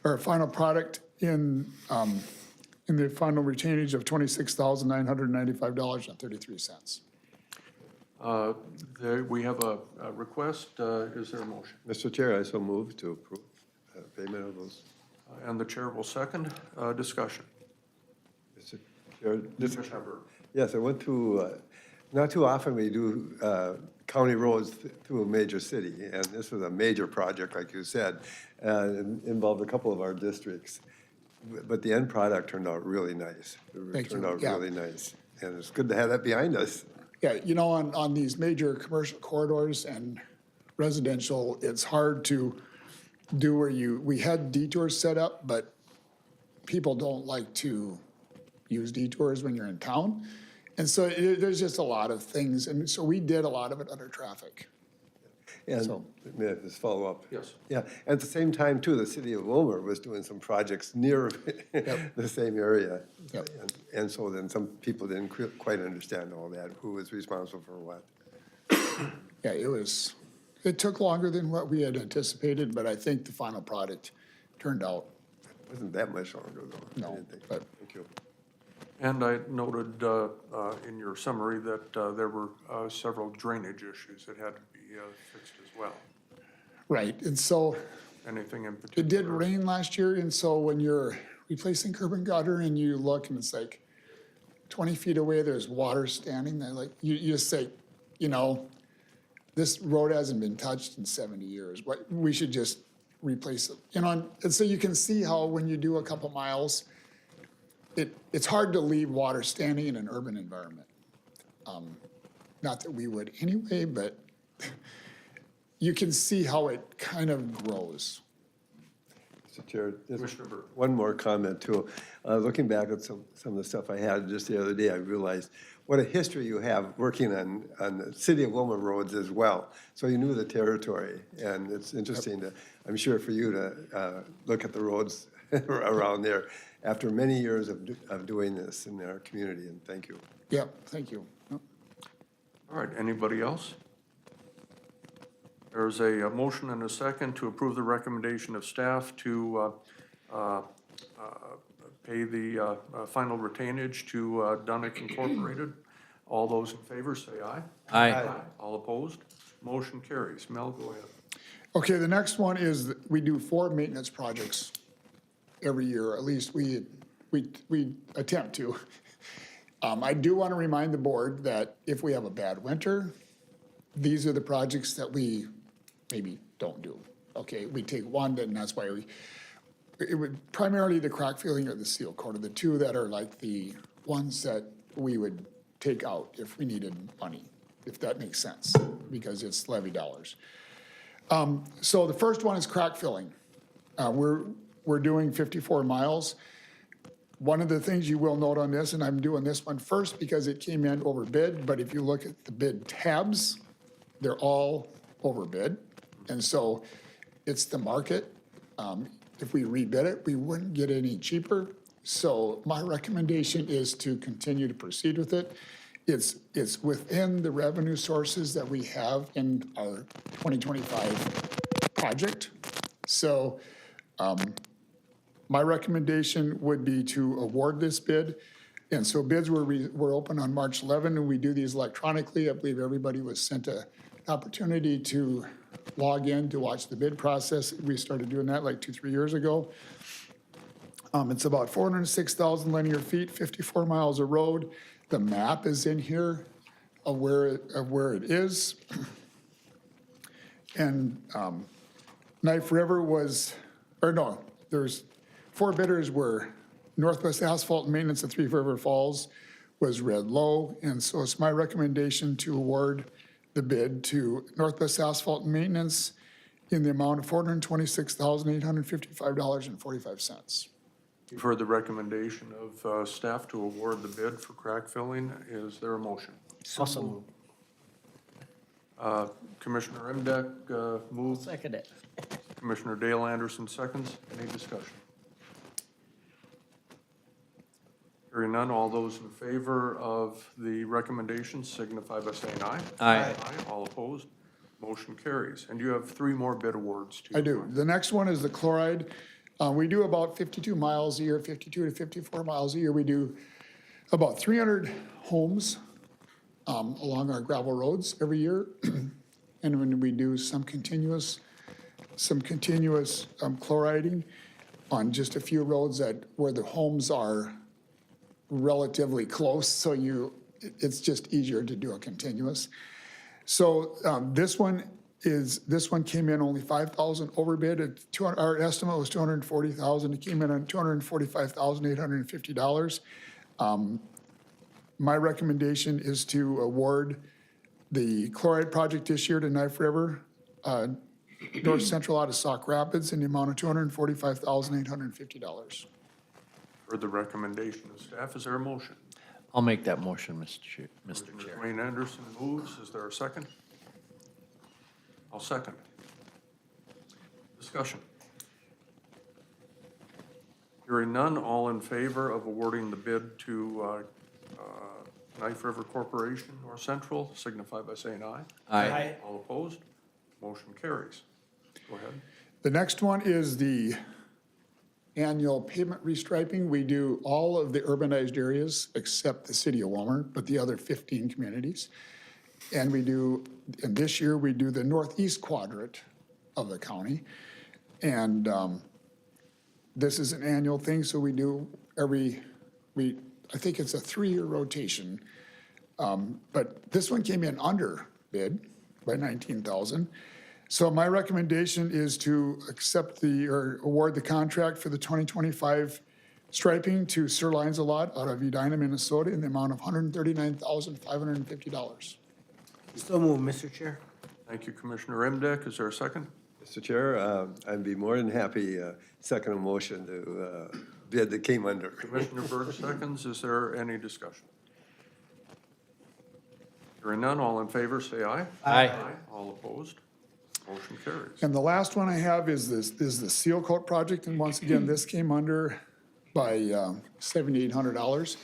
[SPEAKER 11] or final product in the final retainage of $26,995.33.
[SPEAKER 1] We have a request. Is there a motion?
[SPEAKER 4] Mr. Chair, I so move to approve payment of those.
[SPEAKER 1] And the chair will second. Discussion.
[SPEAKER 4] Mr. Chair,
[SPEAKER 1] Commissioner Berg.
[SPEAKER 4] yes, I went through, not too often we do county roads through a major city, and this was a major project, like you said, and involved a couple of our districts. But the end product turned out really nice.
[SPEAKER 11] Thank
[SPEAKER 4] It turned
[SPEAKER 11] you.
[SPEAKER 4] out
[SPEAKER 11] Yeah.
[SPEAKER 4] really nice, and it's good to have that behind us.
[SPEAKER 11] Yeah, you know, on these major commercial corridors and residential, it's hard to do we had detours set up, but people don't like to use detours when you're in town. And so there's just a lot of things, and so we did a lot of it under traffic.
[SPEAKER 4] And,
[SPEAKER 11] So-
[SPEAKER 4] may I just follow up?
[SPEAKER 1] Yes.
[SPEAKER 4] Yeah, at the same time, too, the city of Wilmer was doing some projects near the same area.
[SPEAKER 11] Yep.
[SPEAKER 4] And so then some people didn't quite understand all that, who was responsible for what.
[SPEAKER 11] Yeah, it took longer than what we had anticipated, but I think the final product turned out,
[SPEAKER 4] Wasn't that much longer, though. I
[SPEAKER 11] No,
[SPEAKER 4] didn't think.
[SPEAKER 11] but-
[SPEAKER 4] Thank you.
[SPEAKER 1] And I noted in your summary that there were several drainage issues that had to be fixed as well.
[SPEAKER 11] Right, and so
[SPEAKER 1] Anything in particular?
[SPEAKER 11] it did rain last year, and so when you're replacing curb and gutter and you look and it's like 20 feet away, there's water standing there, like, you just say, you know, this road hasn't been touched in 70 years, but we should just replace it, you know, and so you can see how when you do a couple miles, it's hard to leave water standing in an urban environment. Not that we would anyway, but you can see how it kind of grows.
[SPEAKER 4] Mr. Chair, just
[SPEAKER 1] Commissioner Burke.
[SPEAKER 4] one more comment too. Looking back at some of the stuff I had just the other day, I realized what a history you have working on the city of Wilma roads as well. So you knew the territory, and it's interesting to, I'm sure for you to look at the roads around there after many years of doing this in our community, and thank you.
[SPEAKER 11] Yeah, thank you.
[SPEAKER 1] All right, anybody else? There's a motion and a second to approve the recommendation of staff to pay the final retainage to Dunick Incorporated. All those in favor say aye.
[SPEAKER 2] Aye.
[SPEAKER 1] All opposed? Motion carries. Mel, go ahead.
[SPEAKER 11] Okay, the next one is that we do 4 maintenance projects every year, at least we attempt to. I do want to remind the board that if we have a bad winter, these are the projects that we maybe don't do. Okay, we take one, and that's why it would primarily the crack filling or the seal coat are the two that are like the ones that we would take out if we needed money, if that makes sense, because it's levy dollars. So the first one is crack filling. We're doing 54 miles. One of the things you will note on this, and I'm doing this one first because it came in over bid, but if you look at the bid tabs, they're all over bid. And so it's the market. If we rebid it, we wouldn't get any cheaper. So my recommendation is to continue to proceed with it. It's within the revenue sources that we have in our 2025 project. So my recommendation would be to award this bid. And so bids were open on March 11, and we do these electronically. I believe everybody was sent an opportunity to log in to watch the bid process. We started doing that like 2-3 years ago. It's about 406,000 linear feet, 54 miles of road. The map is in here of where it is. And Knife River was, or no, there's 4 bidders were Northwest Asphalt and Maintenance of Three River Falls was Red Low. And so it's my recommendation to award the bid to Northwest Asphalt and Maintenance in the amount of $426,855.45.
[SPEAKER 1] You've heard the recommendation of staff to award the bid for crack filling. Is there a motion?
[SPEAKER 9] Awesome.
[SPEAKER 1] Commissioner Emdek moves.
[SPEAKER 9] Second it.
[SPEAKER 1] Commissioner Dale Anderson seconds. Any discussion? Hearing none, all those in favor of the recommendation signify by saying aye.
[SPEAKER 2] Aye.
[SPEAKER 1] All opposed? Motion carries. And you have 3 more bid awards to.
[SPEAKER 11] I do. The next one is the chloride. We do about 52 miles a year, 52 to 54 miles a year. We do about 300 homes along our gravel roads every year. And when we do some continuous chloriding on just a few roads where the homes are relatively close, so it's just easier to do a continuous. So this one came in only 5,000 overbid. Our estimate was 240,000. It came in on $245,850. My recommendation is to award the chloride project this year to Knife River, North Central out of Sauk Rapids, in the amount of $245,850.
[SPEAKER 1] For the recommendation of staff, is there a motion?
[SPEAKER 2] I'll make that motion, Mr. Chair.
[SPEAKER 1] Commissioner Wayne Anderson moves. Is there a second? I'll second. Discussion. Hearing none, all in favor of awarding the bid to Knife River Corporation, North Central, signify by saying aye.
[SPEAKER 2] Aye.
[SPEAKER 1] All opposed? Motion carries. Go ahead.
[SPEAKER 11] The next one is the annual pavement restriping. We do all of the urbanized areas except the city of Walmer, but the other 15 communities. And we do, and this year, we do the northeast quadrant of the county. And this is an annual thing, so we do I think it's a 3-year rotation. But this one came in under bid by 19,000. So my recommendation is to accept or award the contract for the 2025 striping to Sir Lancelot out of Edina, Minnesota in the amount of $139,550.
[SPEAKER 3] So move, Mr. Chair.
[SPEAKER 1] Thank you, Commissioner Imdak. Is there a second?
[SPEAKER 4] Mr. Chair, I'd be more than happy, second a motion to bid that came under.
[SPEAKER 1] Commissioner Berg seconds. Is there any discussion? Hearing none, all in favor, say aye.
[SPEAKER 9] Aye.
[SPEAKER 1] All opposed? Motion carries.
[SPEAKER 11] And the last one I have is the seal coat project, and once again, this came under by $7,800.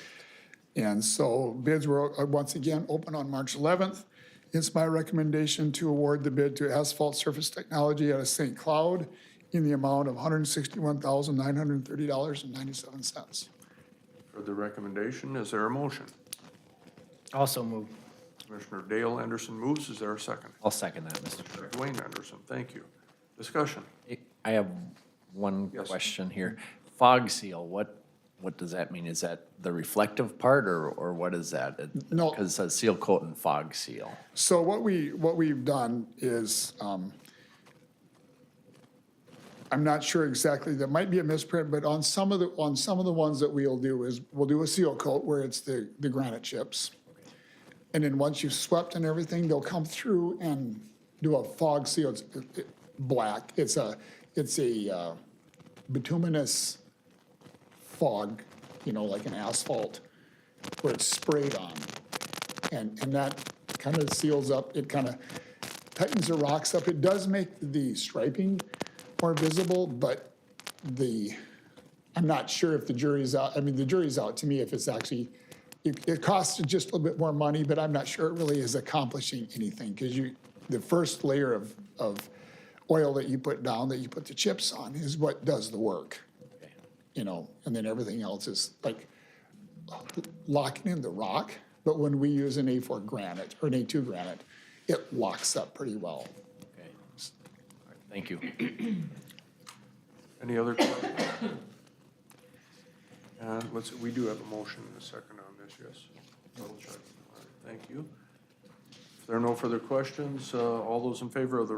[SPEAKER 11] And so bids were once again open on March 11th. It's my recommendation to award the bid to Asphalt Surface Technology out of St. Cloud in the amount of $161,930.97.
[SPEAKER 1] For the recommendation, is there a motion?
[SPEAKER 9] Also move.
[SPEAKER 1] Commissioner Dale Anderson moves. Is there a second?
[SPEAKER 2] I'll second that, Mr. Chair.
[SPEAKER 1] Dwayne Anderson, thank you. Discussion.
[SPEAKER 2] I have one
[SPEAKER 1] Yes.
[SPEAKER 2] question here. Fog seal, what does that mean? Is that the reflective part or what is that?
[SPEAKER 11] No.
[SPEAKER 2] Because it says seal coat and fog seal.
[SPEAKER 11] So what we've done is, I'm not sure exactly, there might be a misprint, but on some of the ones that we'll do is, we'll do a seal coat where it's the granite chips. And then once you've swept and everything, they'll come through and do a fog seal. It's black. It's a bituminous fog, like an asphalt, where it's sprayed on. And that kind of seals up, it kind of tightens the rocks up. It does make the striping more visible, but I'm not sure if the jury's out. I mean, the jury's out to me if it's actually, it costs just a little bit more money, but I'm not sure it really is accomplishing anything, because the first layer of oil that you put down, that you put the chips on, is what does the work. And then everything else is like locking in the rock. But when we use an A4 granite or an A2 granite, it locks up pretty well.
[SPEAKER 2] Okay. All right, thank you.
[SPEAKER 1] Any other questions? And we do have a motion and a second on this, yes? Double check. All right, thank you. If there are no further questions, all those in favor of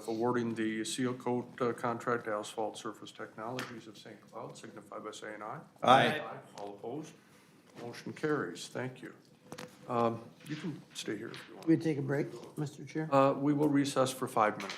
[SPEAKER 1] awarding the seal coat contract to Asphalt Surface Technologies of St. Cloud signify by saying aye.
[SPEAKER 4] Aye.
[SPEAKER 1] All opposed? Motion carries. Thank you. You can stay here if you want.
[SPEAKER 3] We take a break, Mr. Chair?
[SPEAKER 1] We will recess for 5 minutes.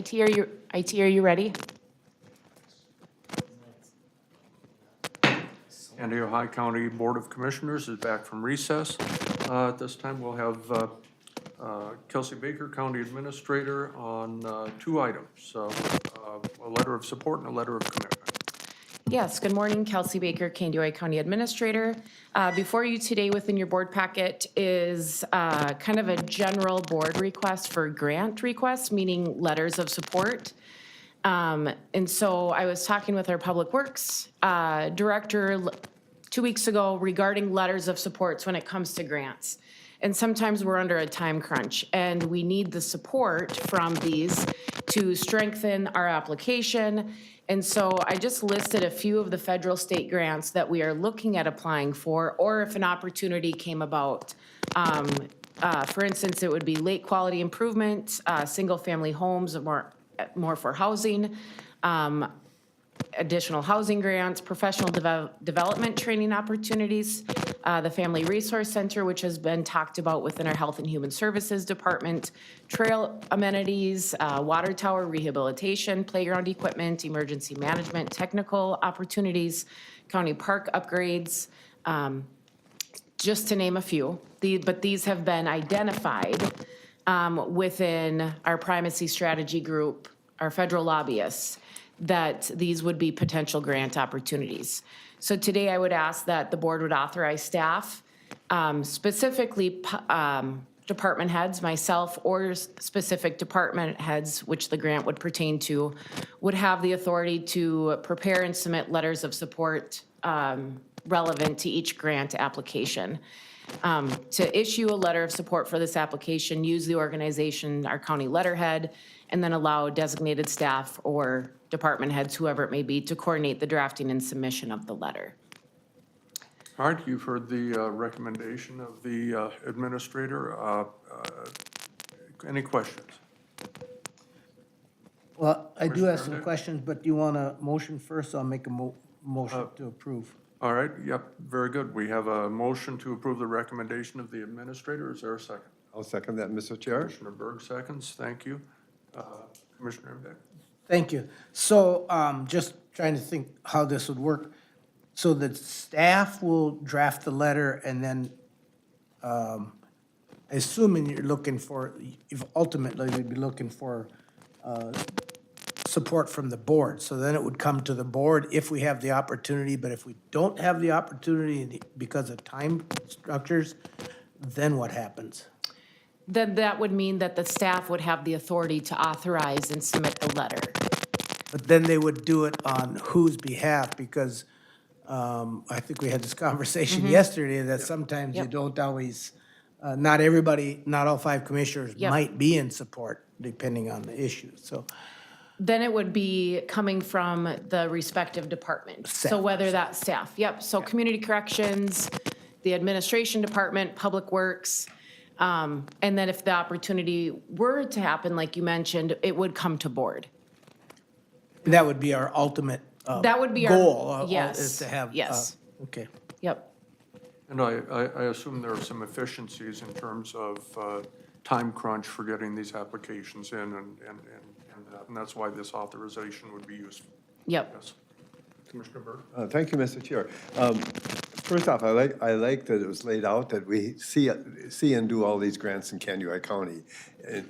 [SPEAKER 12] IT, are you ready?
[SPEAKER 1] And the Ohio County Board of Commissioners is back from recess. At this time, we'll have Kelsey Baker, County Administrator, on 2 items. So a letter of support and a letter of commitment.
[SPEAKER 12] Yes, good morning, Kelsey Baker, Candioi County Administrator. Before you today within your board packet is kind of a general board request for grant requests, meaning letters of support. And so I was talking with our Public Works Director 2 weeks ago regarding letters of supports when it comes to grants. And sometimes we're under a time crunch and we need the support from these to strengthen our application. And so I just listed a few of the federal state grants that we are looking at applying for, or if an opportunity came about. For instance, it would be lake quality improvement, single-family homes, more for housing, additional housing grants, professional development training opportunities, the Family Resource Center, which has been talked about within our Health and Human Services Department, trail amenities, water tower rehabilitation, playground equipment, emergency management, technical opportunities, county park upgrades, just to name a few. But these have been identified within our primacy strategy group, our federal lobbyists, that these would be potential grant opportunities. So today I would ask that the board would authorize staff, specifically department heads, myself, or specific department heads, which the grant would pertain to, would have the authority to prepare and submit letters of support relevant to each grant application. To issue a letter of support for this application, use the organization, our county letterhead, and then allow designated staff or department heads, whoever it may be, to coordinate the drafting and submission of the letter.
[SPEAKER 1] All right, you've heard the recommendation of the administrator. Any questions?
[SPEAKER 3] Well, I do have some
[SPEAKER 1] Commissioner
[SPEAKER 3] questions, but do you want a motion first? I'll make a motion to approve.
[SPEAKER 1] All right, yep, very good. We have a motion to approve the recommendation of the administrator. Is there a second?
[SPEAKER 4] I'll second that, Mr. Chair.
[SPEAKER 1] Commissioner Berg seconds. Thank you. Commissioner Embeck?
[SPEAKER 3] Thank you. So just trying to think how this would work. So the staff will draft the letter and then, assuming you're looking for, if ultimately we'd be looking for support from the board. So then it would come to the board if we have the opportunity, but if we don't have the opportunity because of time structures, then what happens?
[SPEAKER 12] Then that would mean that the staff would have the authority to authorize and submit the letter.
[SPEAKER 3] But then they would do it on whose behalf? Because I think we had this conversation yesterday that sometimes you
[SPEAKER 12] Yep.
[SPEAKER 3] don't always, not everybody, not all 5 commissioners
[SPEAKER 12] Yep.
[SPEAKER 3] might be in support depending on the issue. So
[SPEAKER 12] Then it would be coming from the respective department. So
[SPEAKER 3] Staff.
[SPEAKER 12] whether that's staff, yep, so community corrections, the administration department, public works. And then if the opportunity were to happen, like you mentioned, it would come to board.
[SPEAKER 3] that would be our ultimate
[SPEAKER 12] That would be our-
[SPEAKER 3] goal.
[SPEAKER 12] yes,
[SPEAKER 3] Is to have.
[SPEAKER 12] yes.
[SPEAKER 3] Okay.
[SPEAKER 12] Yep,
[SPEAKER 1] And I assume there are some efficiencies in terms of time crunch for getting these applications in and that's why this authorization would be useful.
[SPEAKER 12] yep.
[SPEAKER 1] Yes. Commissioner Berg?
[SPEAKER 4] Thank you, Mr. Chair. First off, I like that it was laid out that we see and do all these grants in Candioi County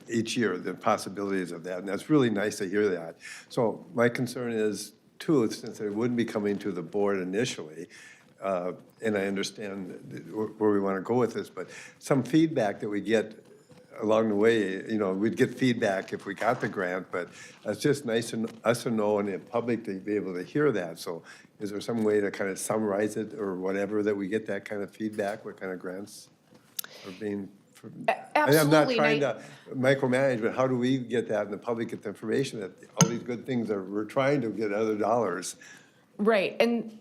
[SPEAKER 4] each year, the possibilities of that, and that's really nice to hear that. So my concern is, too, since it wouldn't be coming to the board initially, and I understand where we want to go with this, but some feedback that we get along the way, we'd get feedback if we got the grant, but it's just nice for us to know and the public to be able to hear that. So is there some way to kind of summarize it or whatever, that we get that kind of feedback, what kind of grants are being? I'm not
[SPEAKER 12] Absolutely.
[SPEAKER 4] trying to micromanage, but how do we get that and the public get the information that all these good things that we're trying to get other dollars?
[SPEAKER 12] Right, and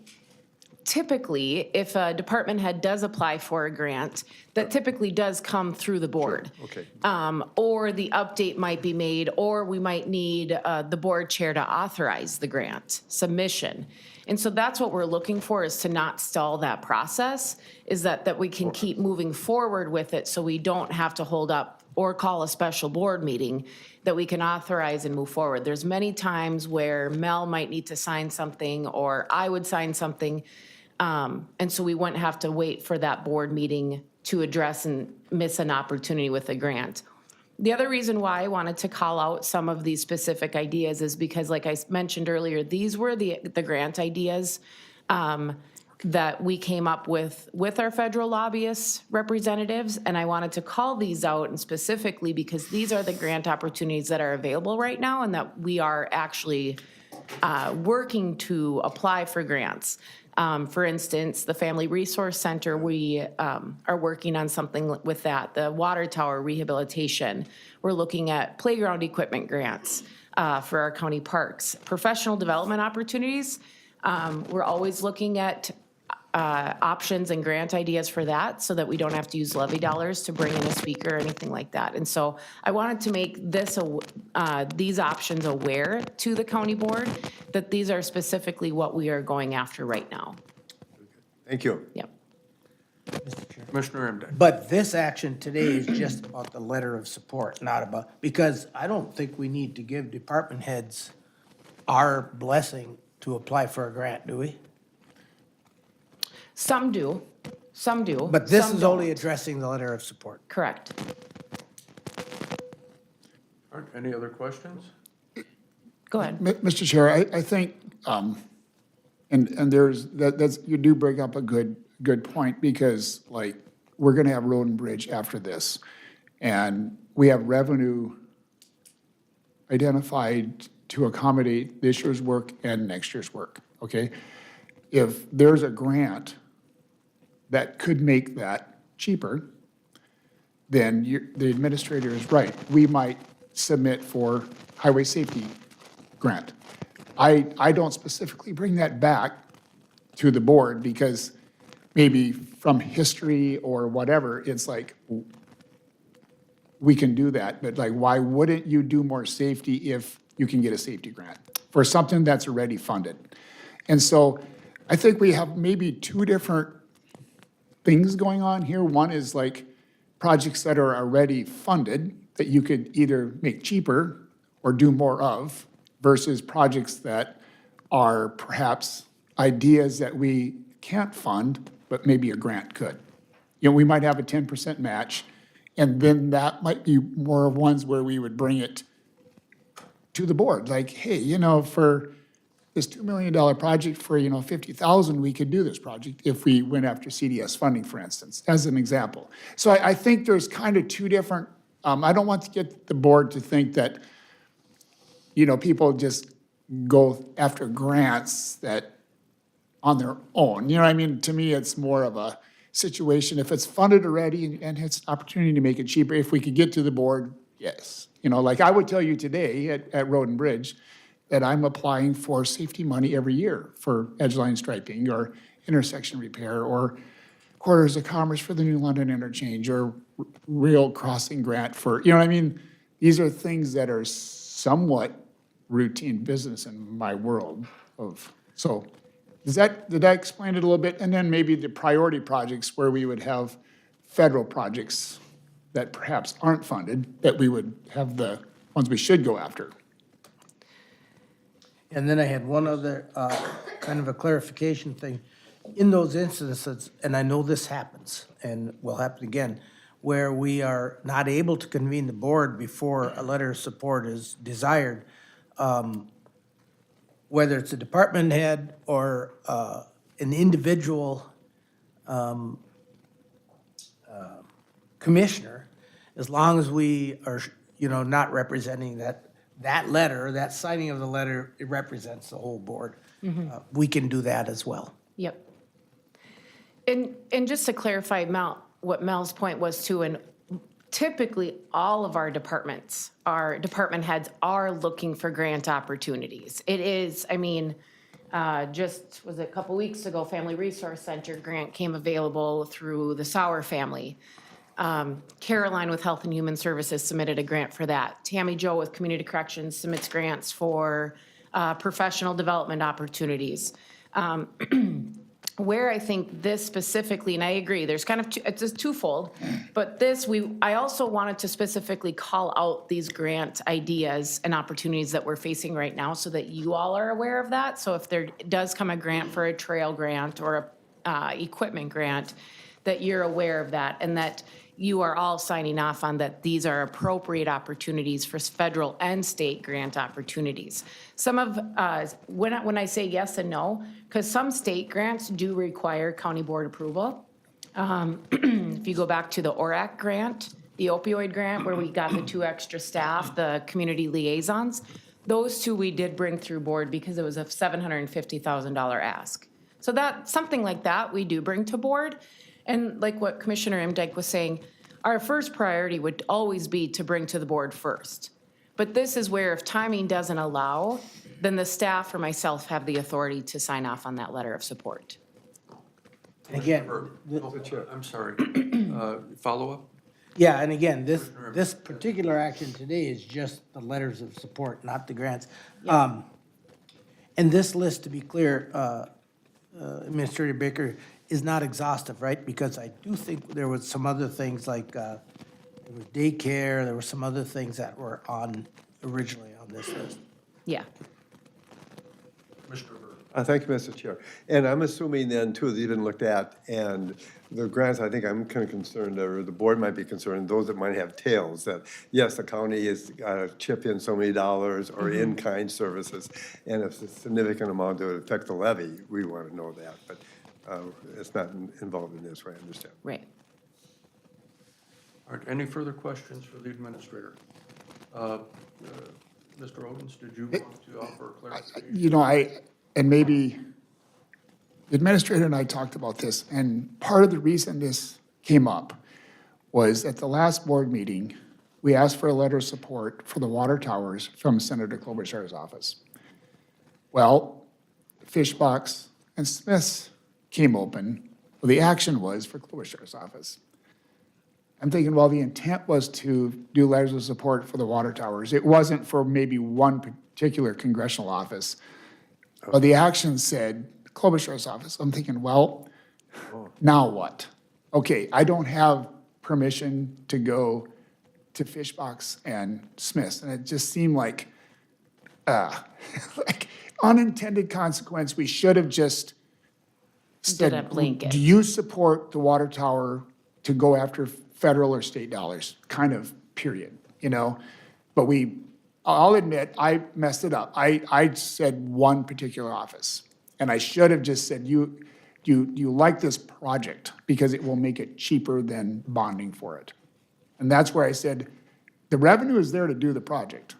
[SPEAKER 12] typically, if a department head does apply for a grant, that typically does come through the board.
[SPEAKER 4] Okay.
[SPEAKER 12] Or the update might be made, or we might need the board chair to authorize the grant submission. And so that's what we're looking for, is to not stall that process, is that we can keep moving forward with it so we don't have to hold up or call a special board meeting, that we can authorize and move forward. There's many times where Mel might need to sign something, or I would sign something, and so we wouldn't have to wait for that board meeting to address and miss an opportunity with a grant. The other reason why I wanted to call out some of these specific ideas is because, like I mentioned earlier, these were the grant ideas that we came up with our federal lobbyists representatives, and I wanted to call these out, and specifically because these are the grant opportunities that are available right now, and that we are actually working to apply for grants. For instance, the Family Resource Center, we are working on something with that. The water tower rehabilitation, we're looking at playground equipment grants for our county parks. Professional development opportunities, we're always looking at options and grant ideas for that, so that we don't have to use levy dollars to bring in a speaker or anything like that. And so I wanted to make these options aware to the county board, that these are specifically what we are going after right now.
[SPEAKER 4] Thank you.
[SPEAKER 12] Yep.
[SPEAKER 1] Commissioner Imday.
[SPEAKER 3] But this action today is just about the letter of support, not about, because I don't think we need to give department heads our blessing to apply for a grant, do we?
[SPEAKER 12] Some do,
[SPEAKER 3] But this
[SPEAKER 12] some
[SPEAKER 3] is only
[SPEAKER 12] don't.
[SPEAKER 3] addressing the letter of support.
[SPEAKER 12] Correct.
[SPEAKER 1] All right, any other questions?
[SPEAKER 12] Go ahead.
[SPEAKER 11] Mr. Chair, I think, and there's, that's, you do bring up a good point, because like, we're gonna have road and bridge after this. And we have revenue identified to accommodate this year's work and next year's work, okay? If there's a grant that could make that cheaper, then the administrator is right. We might submit for highway safety grant. I don't specifically bring that back to the board, because maybe from history or whatever, it's like, we can do that, but like, why wouldn't you do more safety if you can get a safety grant for something that's already funded? And so I think we have maybe two different things going on here. One is like projects that are already funded that you could either make cheaper or do more of, versus projects that are perhaps ideas that we can't fund, but maybe a grant could. You know, we might have a 10% match, and then that might be more of ones where we would bring it to the board, like, hey, you know, for this $2 million project for, you know, 50,000, we could do this project if we went after CDS funding, for instance, as an example. So I think there's kind of two different, I don't want to get the board to think that, you know, people just go after grants that on their own. You know what I mean? To me, it's more of a situation, if it's funded already and it's an opportunity to make it cheaper, if we could get to the board, yes. You know, like I would tell you today at Road and Bridge, that I'm applying for safety money every year for edge line striping or intersection repair or corridors of commerce for the new London interchange or rail crossing grant for, you know what I mean? These are things that are somewhat routine business in my world of, so did I explain it a little bit? And then maybe the priority projects where we would have federal projects that perhaps aren't funded, that we would have the ones we should go after.
[SPEAKER 3] And then I had one other, kind of a clarification thing. In those instances, and I know this happens, and will happen again, where we are not able to convene the board before a letter of support is desired, whether it's a department head or an individual commissioner, as long as we are, you know, not representing that letter, that signing of the letter, it represents the whole board. We can do that as well.
[SPEAKER 12] Yep. And just to clarify, Mel, what Mel's point was too, and typically all of our departments, our department heads are looking for grant opportunities. It is, I mean, just was it a couple weeks ago, Family Resource Center grant came available through the Sauer family. Caroline with Health and Human Services submitted a grant for that. Tammy Jo with Community Corrections submits grants for professional development opportunities. Where I think this specifically, and I agree, there's kind of, it's a twofold, but this, I also wanted to specifically call out these grant ideas and opportunities that we're facing right now so that you all are aware of that. So if there does come a grant for a trail grant or a equipment grant, that you're aware of that and that you are all signing off on that these are appropriate opportunities for federal and state grant opportunities. Some of, when I say yes and no, because some state grants do require county board approval. If you go back to the ORAC grant, the opioid grant, where we got the 2 extra staff, the community liaisons, those 2 we did bring through board because it was a $750,000 ask. So that, something like that, we do bring to board. And like what Commissioner Imdyk was saying, our first priority would always be to bring to the board first. But this is where if timing doesn't allow, then the staff or myself have the authority to sign off on that letter of support.
[SPEAKER 3] And again,
[SPEAKER 1] I'm sorry. Follow-up?
[SPEAKER 3] yeah, and again, this particular action today is just the letters of support, not the grants. And this list, to be clear, Administrator Baker, is not exhaustive, right? Because I do think there was some other things like, there was daycare, there were some other things that were originally on this list.
[SPEAKER 12] Yeah.
[SPEAKER 1] Commissioner Bird.
[SPEAKER 4] Thank you, Mr. Chair. And I'm assuming then too, that you've been looked at, and the grants, I think I'm kind of concerned, or the board might be concerned, those that might have tails, that yes, the county is chip in so many dollars or in-kind services, and if it's a significant amount to affect the levy, we want to know that, but it's not involved in this, I understand.
[SPEAKER 12] Right.
[SPEAKER 1] All right, any further questions for the administrator? Mr. Odens, did you want to offer clarification?
[SPEAKER 11] You know, and maybe the administrator and I talked about this, and part of the reason this came up was at the last board meeting, we asked for a letter of support for the water towers from Senator Klobuchar's office. Well, Fishbox and Smith's came open. Well, the action was for Klobuchar's office. I'm thinking, well, the intent was to do letters of support for the water towers. It wasn't for maybe one particular congressional office. But the action said Klobuchar's office. I'm thinking, well, now what? Okay, I don't have permission to go to Fishbox and Smith's. And it just seemed like, like unintended consequence. We should have just
[SPEAKER 12] Did a
[SPEAKER 11] said,
[SPEAKER 12] blanket.
[SPEAKER 11] do you support the water tower to go after federal or state dollars? Kind of, period, you know? But I'll admit, I messed it up. I said one particular office. And I should have just said, you like this project because it will make it cheaper than bonding for it. And that's where I said, the revenue is there to do the project.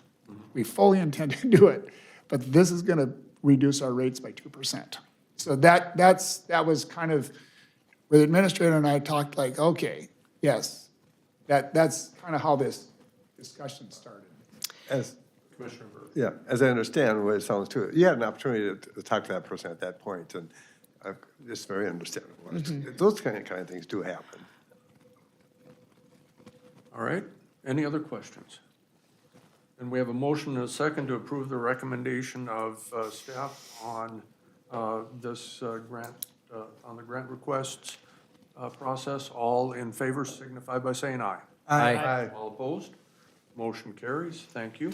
[SPEAKER 11] We fully intend to do it, but this is gonna reduce our rates by 2%. So that was kind of, where the administrator and I talked like, okay, yes, that's kind of how this discussion started.
[SPEAKER 4] As,
[SPEAKER 1] Commissioner Bird.
[SPEAKER 4] yeah, as I understand what it sounds too, you had an opportunity to talk to that person at that point, and it's very understandable. Those kind of things do happen.
[SPEAKER 1] All right, any other questions? And we have a motion and a second to approve the recommendation of staff on this grant, on the grant requests process. All in favor signify by saying aye.
[SPEAKER 2] Aye.
[SPEAKER 1] All opposed? Motion carries. Thank you.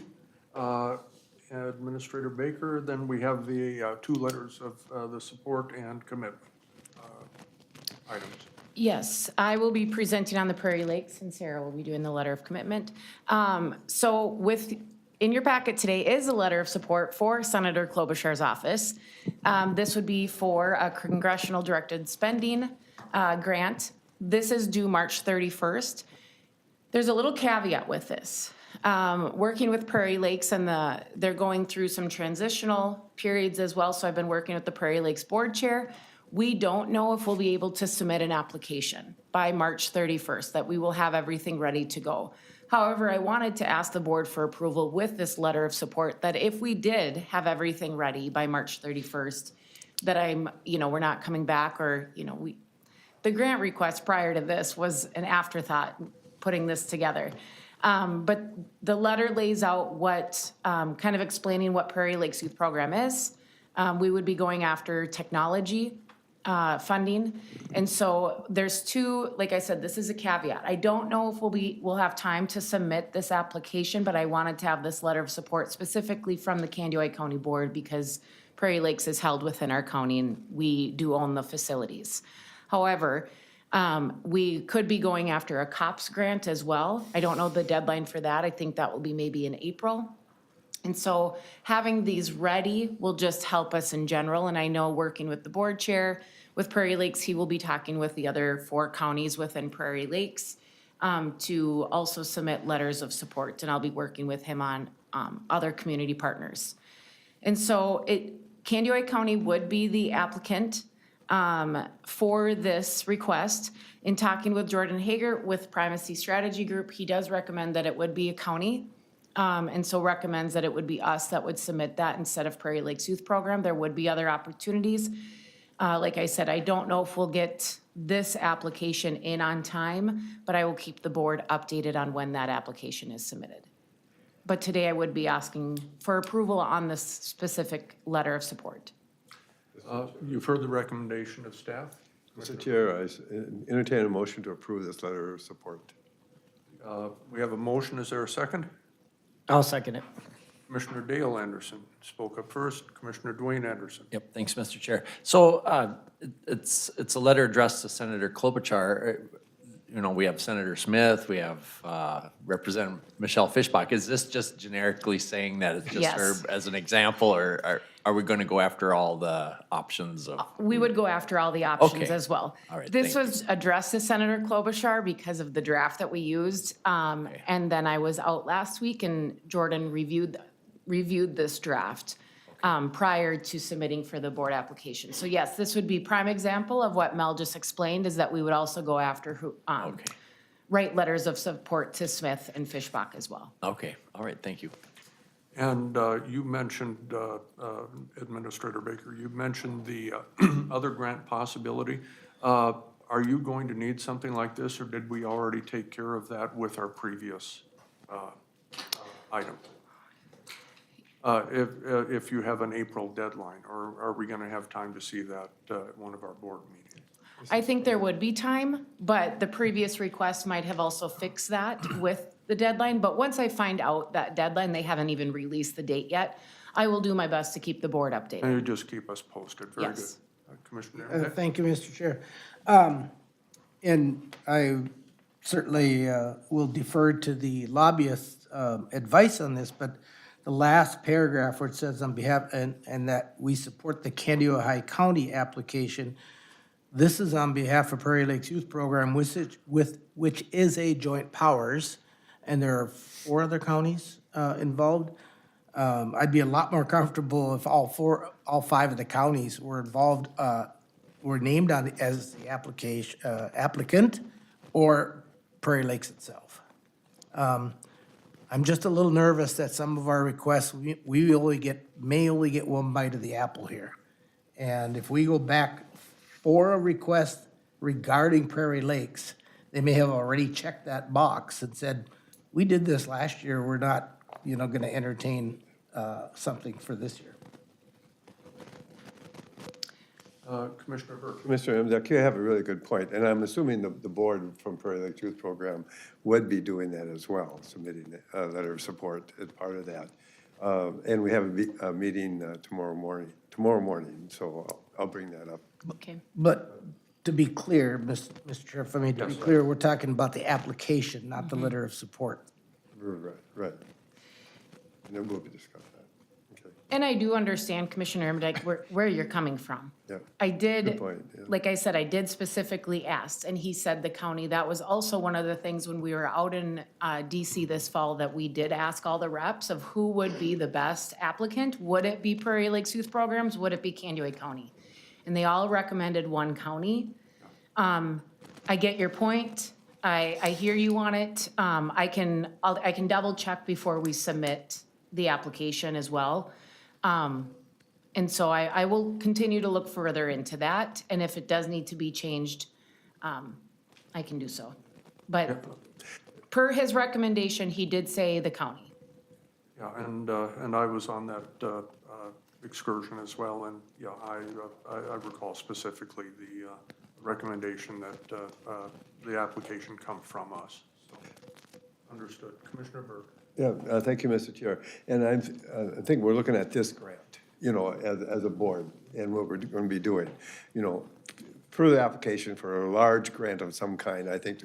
[SPEAKER 1] Administrator Baker, then we have the 2 letters of the support and commitment items.
[SPEAKER 12] Yes, I will be presenting on the Prairie Lakes, and Sarah will be doing the letter of commitment. So in your packet today is a letter of support for Senator Klobuchar's office. This would be for a congressional directed spending grant. This is due March 31st. There's a little caveat with this. Working with Prairie Lakes and they're going through some transitional periods as well, so I've been working with the Prairie Lakes Board Chair. We don't know if we'll be able to submit an application by March 31st, that we will have everything ready to go. However, I wanted to ask the board for approval with this letter of support that if we did have everything ready by March 31st, that we're not coming back, or, the grant request prior to this was an afterthought, putting this together. But the letter lays out what, kind of explaining what Prairie Lakes Youth Program is, We would be going after technology funding. And so there's two, like I said, this is a caveat. I don't know if we'll have time to submit this application, but I wanted to have this letter of support specifically from the Candioi County Board because Prairie Lakes is held within our county and we do own the facilities. However, we could be going after a COPS grant as well. I don't know the deadline for that. I think that will be maybe in April. And so having these ready will just help us in general. And I know working with the board chair with Prairie Lakes, he will be talking with the other 4 counties within Prairie Lakes to also submit letters of support. And I'll be working with him on other community partners. And so Candioi County would be the applicant for this request. In talking with Jordan Hager with Primacy Strategy Group, he does recommend that it would be a county. And so recommends that it would be us that would submit that instead of Prairie Lakes Youth Program. There would be other opportunities. Like I said, I don't know if we'll get this application in on time, but I will keep the board updated on when that application is submitted. But today I would be asking for approval on this specific letter of support.
[SPEAKER 1] You've heard the recommendation of staff.
[SPEAKER 4] Mr. Chair, I entertain a motion to approve this letter of support.
[SPEAKER 1] We have a motion. Is there a second?
[SPEAKER 9] I'll second it.
[SPEAKER 1] Commissioner Dale Anderson spoke up first. Commissioner Dwayne Anderson.
[SPEAKER 2] Yep, thanks, Mr. Chair. So it's a letter addressed to Senator Klobuchar. You know, we have Senator Smith, we have Representative Michelle Fischbach. Is this just generically saying that it's just
[SPEAKER 12] Yes.
[SPEAKER 2] her as an example, or are we going to go after all the options of?
[SPEAKER 12] We would go after all the options
[SPEAKER 2] Okay.
[SPEAKER 12] as well.
[SPEAKER 2] All right,
[SPEAKER 12] This
[SPEAKER 2] thank
[SPEAKER 12] was addressed to Senator Klobuchar because of the draft that we used. And then I was out last week and Jordan reviewed this draft prior to submitting for the board application. So yes, this would be prime example of what Mel just explained, is that we would also go after write letters of support to Smith and Fischbach as well.
[SPEAKER 2] Okay, all right, thank you.
[SPEAKER 1] And you mentioned, Administrator Baker, you mentioned the other grant possibility. Are you going to need something like this, or did we already take care of that with our previous item? If you have an April deadline, or are we going to have time to see that at one of our board meetings?
[SPEAKER 12] I think there would be time, but the previous request might have also fixed that with the deadline. But once I find out that deadline, they haven't even released the date yet, I will do my best to keep the board updated.
[SPEAKER 1] And you just keep us posted. Very good.
[SPEAKER 12] Yes.
[SPEAKER 1] Commissioner Aaron.
[SPEAKER 3] Thank you, Mr. Chair. And I certainly will defer to the lobbyist's advice on this, but the last paragraph where it says on behalf, and that we support the Candioi County application, this is on behalf of Prairie Lakes Youth Program, which is a joint powers, and there are 4 other counties involved. I'd be a lot more comfortable if all 5 of the counties were involved, were named on as the applicant, or Prairie Lakes itself. I'm just a little nervous that some of our requests, we may only get one bite of the apple here. And if we go back for a request regarding Prairie Lakes, they may have already checked that box and said, we did this last year, we're not, going to entertain something for this year.
[SPEAKER 1] Commissioner Burke.
[SPEAKER 4] Commissioner Emdek, you have a really good point, and I'm assuming the board from Prairie Lake Youth Program would be doing that as well, submitting a letter of support as part of that. And we have a meeting tomorrow morning, so I'll bring that up.
[SPEAKER 12] Okay.
[SPEAKER 3] But to be clear, Mr. Chair, if I may, to be clear, we're talking about the application, not the letter of support.
[SPEAKER 4] Right. And then we'll be discussing that. Okay.
[SPEAKER 12] And I do understand, Commissioner Emdike, where you're coming from.
[SPEAKER 4] Yeah.
[SPEAKER 12] I did,
[SPEAKER 4] Good point, yeah.
[SPEAKER 12] like I said, I did specifically ask, and he said the county. That was also one of the things when we were out in DC this fall that we did ask all the reps of who would be the best applicant. Would it be Prairie Lakes Youth Programs? Would it be Candioi County? And they all recommended one county. I get your point. I hear you on it. I can double check before we submit the application as well. And so I will continue to look further into that, and if it does need to be changed, I can do so. But per his recommendation, he did say the county.
[SPEAKER 1] Yeah, and I was on that excursion as well. And, yeah, I recall specifically the recommendation that the application come from us. So, understood. Commissioner Burke.
[SPEAKER 4] Yeah, thank you, Mr. Chair. And I think we're looking at this grant, you know, as a board and what we're going to be doing. You know, for the application for a large grant of some kind, I think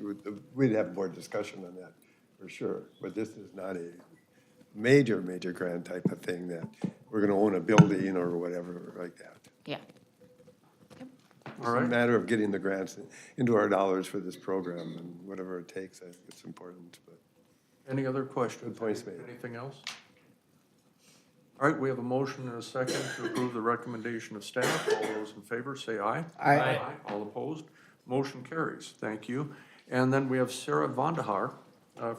[SPEAKER 4] we'd have board discussion on that for sure. But this is not a major grant type of thing that we're going to own a building or whatever like that.
[SPEAKER 12] Yeah.
[SPEAKER 1] All right.
[SPEAKER 4] It's a matter of getting the grants into our dollars for this program and whatever it takes, I think it's important, but.
[SPEAKER 1] Any other questions?
[SPEAKER 4] Good points made.
[SPEAKER 1] Anything else? All right, we have a motion and a second to approve the recommendation of staff. All those in favor, say aye.
[SPEAKER 3] Aye.
[SPEAKER 1] All opposed? Motion carries. Thank you. And then we have Sarah Vandahar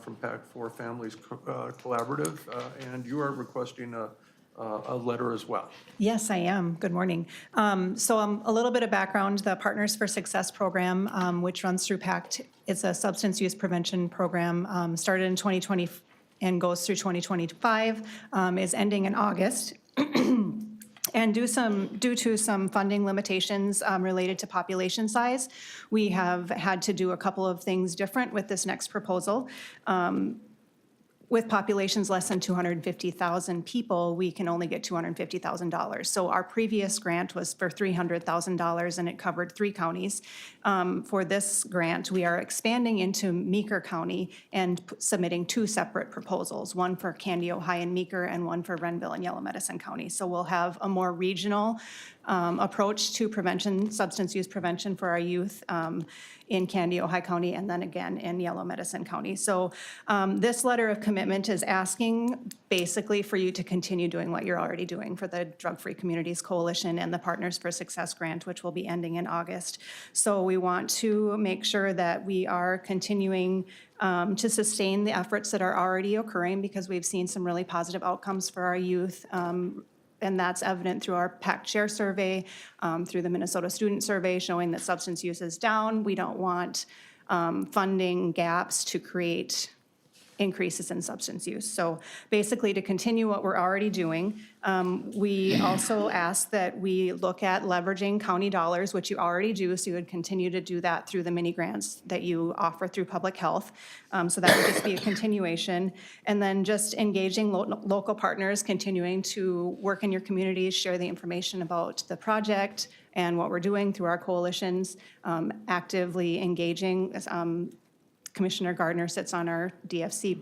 [SPEAKER 1] from PAC4 Families Collaborative, and you are requesting a letter as well.
[SPEAKER 13] Yes, I am. Good morning. So a little bit of background, the Partners for Success program, which runs through PACT, it's a substance use prevention program, started in 2020 and goes through 2025, is ending in August. And due to some funding limitations related to population size, we have had to do a couple of things different with this next proposal. With populations less than 250,000 people, we can only get $250,000. So our previous grant was for $300,000 and it covered 3 counties. For this grant, we are expanding into Meeker County and submitting 2 separate proposals, one for Candy, Ojai and Meeker, and one for Renville and Yellow Medicine County. So we'll have a more regional approach to prevention, substance use prevention for our youth in Candy, Ojai County, and then again in Yellow Medicine County. So this letter of commitment is asking basically for you to continue doing what you're already doing for the Drug-Free Communities Coalition and the Partners for Success grant, which will be ending in August. So we want to make sure that we are continuing to sustain the efforts that are already occurring because we've seen some really positive outcomes for our youth. And that's evident through our PACT Share survey, through the Minnesota Student Survey showing that substance use is down. We don't want funding gaps to create increases in substance use. So basically, to continue what we're already doing, we also ask that we look at leveraging county dollars, which you already do, so you would continue to do that through the mini grants that you offer through public health. So that would just be a continuation. And then just engaging local partners, continuing to work in your communities, share the information about the project and what we're doing through our coalitions, actively engaging. Commissioner Gardner sits on our DFC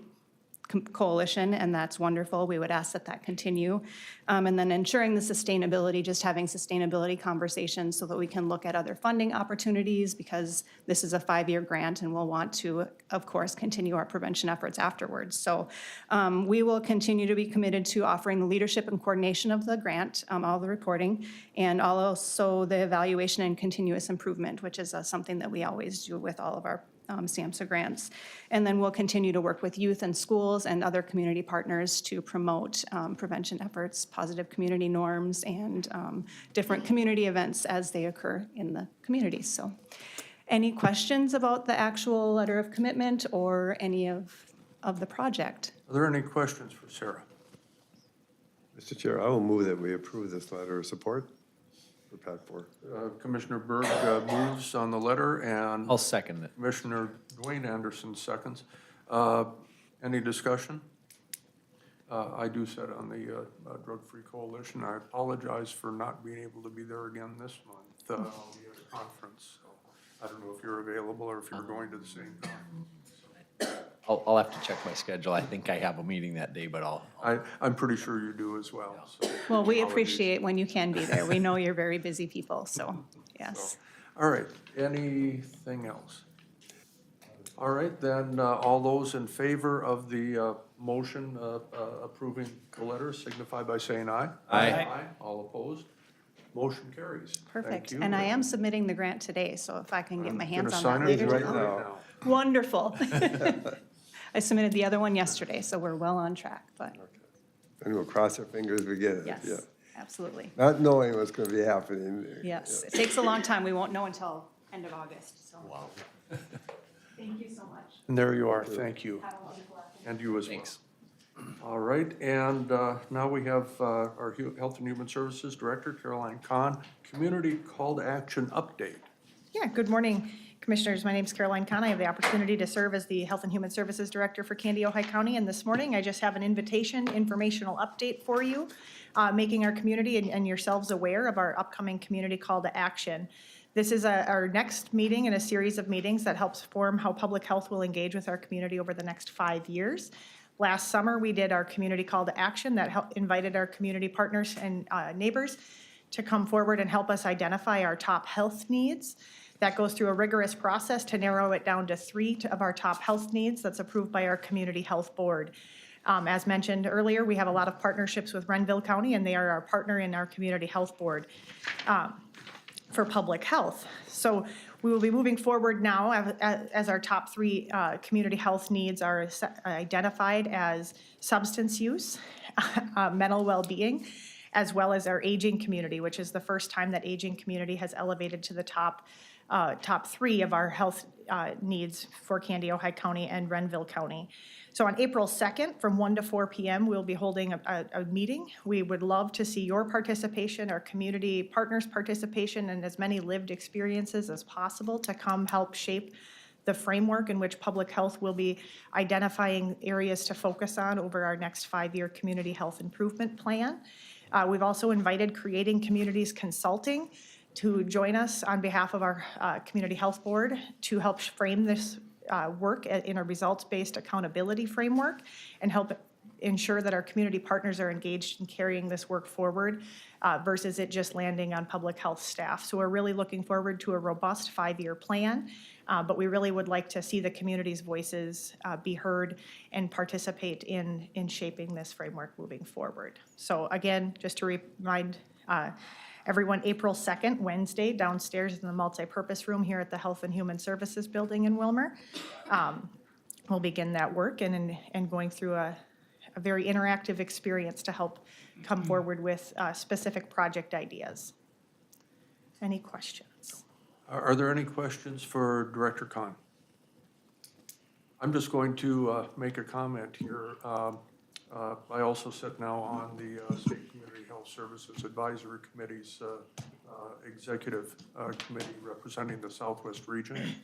[SPEAKER 13] coalition, and that's wonderful. We would ask that that continue. And then ensuring the sustainability, just having sustainability conversations so that we can look at other funding opportunities because this is a 5-year grant and we'll want to, of course, continue our prevention efforts afterwards. So we will continue to be committed to offering the leadership and coordination of the grant, all the reporting, and also the evaluation and continuous improvement, which is something that we always do with all of our SAMHSA grants. And then we'll continue to work with youth and schools and other community partners to promote prevention efforts, positive community norms, and different community events as they occur in the communities. So any questions about the actual letter of commitment or any of the project?
[SPEAKER 1] Are there any questions for Sarah?
[SPEAKER 4] Mr. Chair, I will move that we approve this letter of support for PAC4.
[SPEAKER 1] Commissioner Berg moves on the letter, and
[SPEAKER 2] I'll second it.
[SPEAKER 1] Commissioner Dwayne Anderson seconds. Any discussion? I do sit on the Drug-Free Coalition. I apologize for not being able to be there again this month. I'll be at a conference, so I don't know if you're available or if you're going to the same conference.
[SPEAKER 2] I'll have to check my schedule. I think I have a meeting that day, but
[SPEAKER 1] I'm pretty sure you do as well. So
[SPEAKER 13] Well, we
[SPEAKER 1] apologies.
[SPEAKER 13] appreciate when you can be there. We know you're very busy people, so yes.
[SPEAKER 1] All right, anything else? All right, then, all those in favor of the motion approving the letter signify by saying aye.
[SPEAKER 2] Aye.
[SPEAKER 1] All opposed? Motion carries. Thank
[SPEAKER 13] Perfect.
[SPEAKER 1] you.
[SPEAKER 13] And I am submitting the grant today, so if I can get my hands on that
[SPEAKER 1] Gonna sign it
[SPEAKER 13] later.
[SPEAKER 4] right
[SPEAKER 13] today.
[SPEAKER 4] now.
[SPEAKER 13] Wonderful. I submitted the other one yesterday, so we're well on track, but
[SPEAKER 4] And we'll cross our fingers we get it, yeah.
[SPEAKER 13] yes, absolutely.
[SPEAKER 4] Not knowing what's going to be happening.
[SPEAKER 13] Yes, it takes a long time. We won't know until end of August, so. Wow. Thank you so much.
[SPEAKER 1] And there you are, thank you.
[SPEAKER 13] Have a wonderful afternoon.
[SPEAKER 1] And you as well.
[SPEAKER 2] thanks.
[SPEAKER 1] All right, and now we have our Health and Human Services Director, Caroline Kahn, Community Call to Action Update.
[SPEAKER 13] Yeah, good morning, Commissioners. My name is Caroline Kahn. I have the opportunity to serve as the Health and Human Services Director for Candy, Ojai County. And this morning, I just have an informational update for you, making our community and yourselves aware of our upcoming community call to action. This is our next meeting in a series of meetings that helps form how public health will engage with our community over the next 5 years. Last summer, we did our community call to action that invited our community partners and neighbors to come forward and help us identify our top health needs. That goes through a rigorous process to narrow it down to 3 of our top health needs that's approved by our Community Health Board. As mentioned earlier, we have a lot of partnerships with Renville County, and they are our partner in our Community Health Board for public health. So we will be moving forward now as our top 3 community health needs are identified as substance use, mental well-being, as well as our aging community, which is the first time that aging community has elevated to the top 3 of our health needs for Candy, Ojai County and Renville County. So on April 2nd, from 1 to 4 p.m., we'll be holding a meeting. We would love to see your participation, our community partners' participation, and as many lived experiences as possible to come help shape the framework in which public health will be identifying areas to focus on over our next 5-year community health improvement plan. We've also invited Creating Communities Consulting to join us on behalf of our Community Health Board to help frame this work in a results-based accountability framework and help ensure that our community partners are engaged in carrying this work forward versus it just landing on public health staff. So we're really looking forward to a robust 5-year plan, but we really would like to see the community's voices be heard and participate in shaping this framework moving forward. So again, just to remind everyone, April 2nd, Wednesday, downstairs in the multipurpose room here at the Health and Human Services Building in Willmar. We'll begin that work and going through a very interactive experience to help come forward with specific project ideas. Any questions?
[SPEAKER 1] Are there any questions for Director Kahn? I'm just going to make a comment here. I also sit now on the State Community Health Services Advisory Committee's executive committee representing the Southwest region.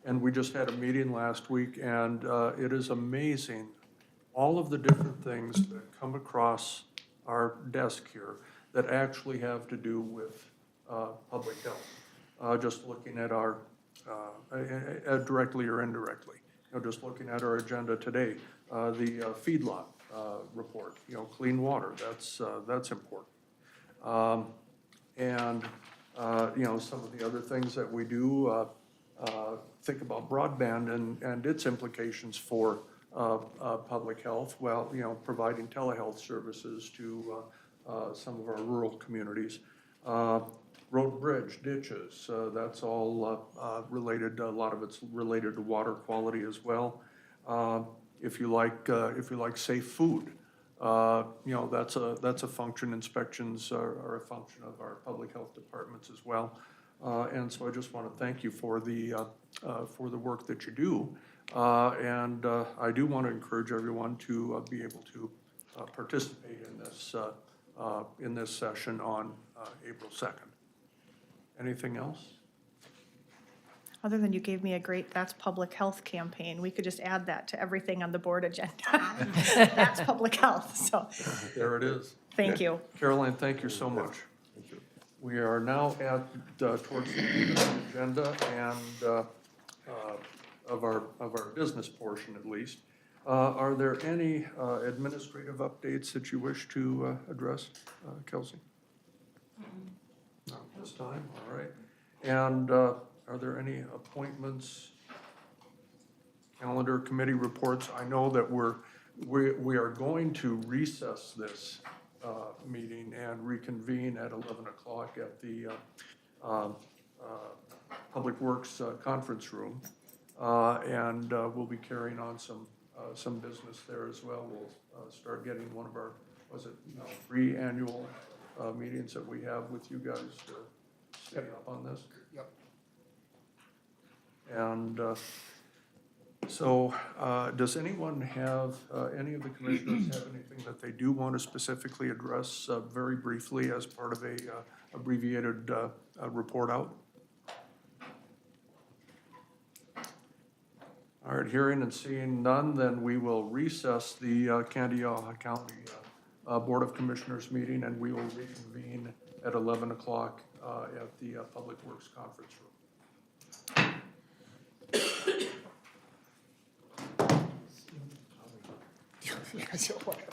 [SPEAKER 1] And we just had a meeting last week, and it is amazing all of the different things that come across our desk here that actually have to do with public health. Just looking at our, directly or indirectly, just looking at our agenda today, the feedlot report, clean water, that's important. And some of the other things that we do, think about broadband and its implications for public health. Well, providing telehealth services to some of our rural communities. Road, bridge, ditches, that's all related, a lot of it's related to water quality as well. If you like safe food, that's a function. Inspections are a function of our public health departments as well. And so I just want to thank you for the work that you do. And I do want to encourage everyone to be able to participate in this session on April 2nd. Anything else?
[SPEAKER 13] Other than you gave me a great That's Public Health campaign, we could just add that to everything on the board agenda. That's public health, so.
[SPEAKER 1] There it is.
[SPEAKER 13] Thank you.
[SPEAKER 1] Caroline, thank you so much. Thank you. We are now at towards the end of the agenda and of our business portion at least. Are there any administrative updates that you wish to address, Kelsey? Not this time, all right. And are there any appointments, calendar, committee reports? I know that we are going to recess this meeting and reconvene at 11 o'clock at the Public Works Conference Room. And we'll be carrying on some business there as well. We'll start getting one of our, 3 annual meetings that we have with you guys to stay up on this.
[SPEAKER 11] Yep.
[SPEAKER 1] And so So, does anyone have, any of the commissioners have anything that they do want to specifically address very briefly as part of a abbreviated report out? All right, hearing and seeing none, then we will recess the Candiaga County Board of Commissioners meeting, and we will reconvene at 11 o'clock at the Public Works Conference Room.
[SPEAKER 11] Yeah, so whatever.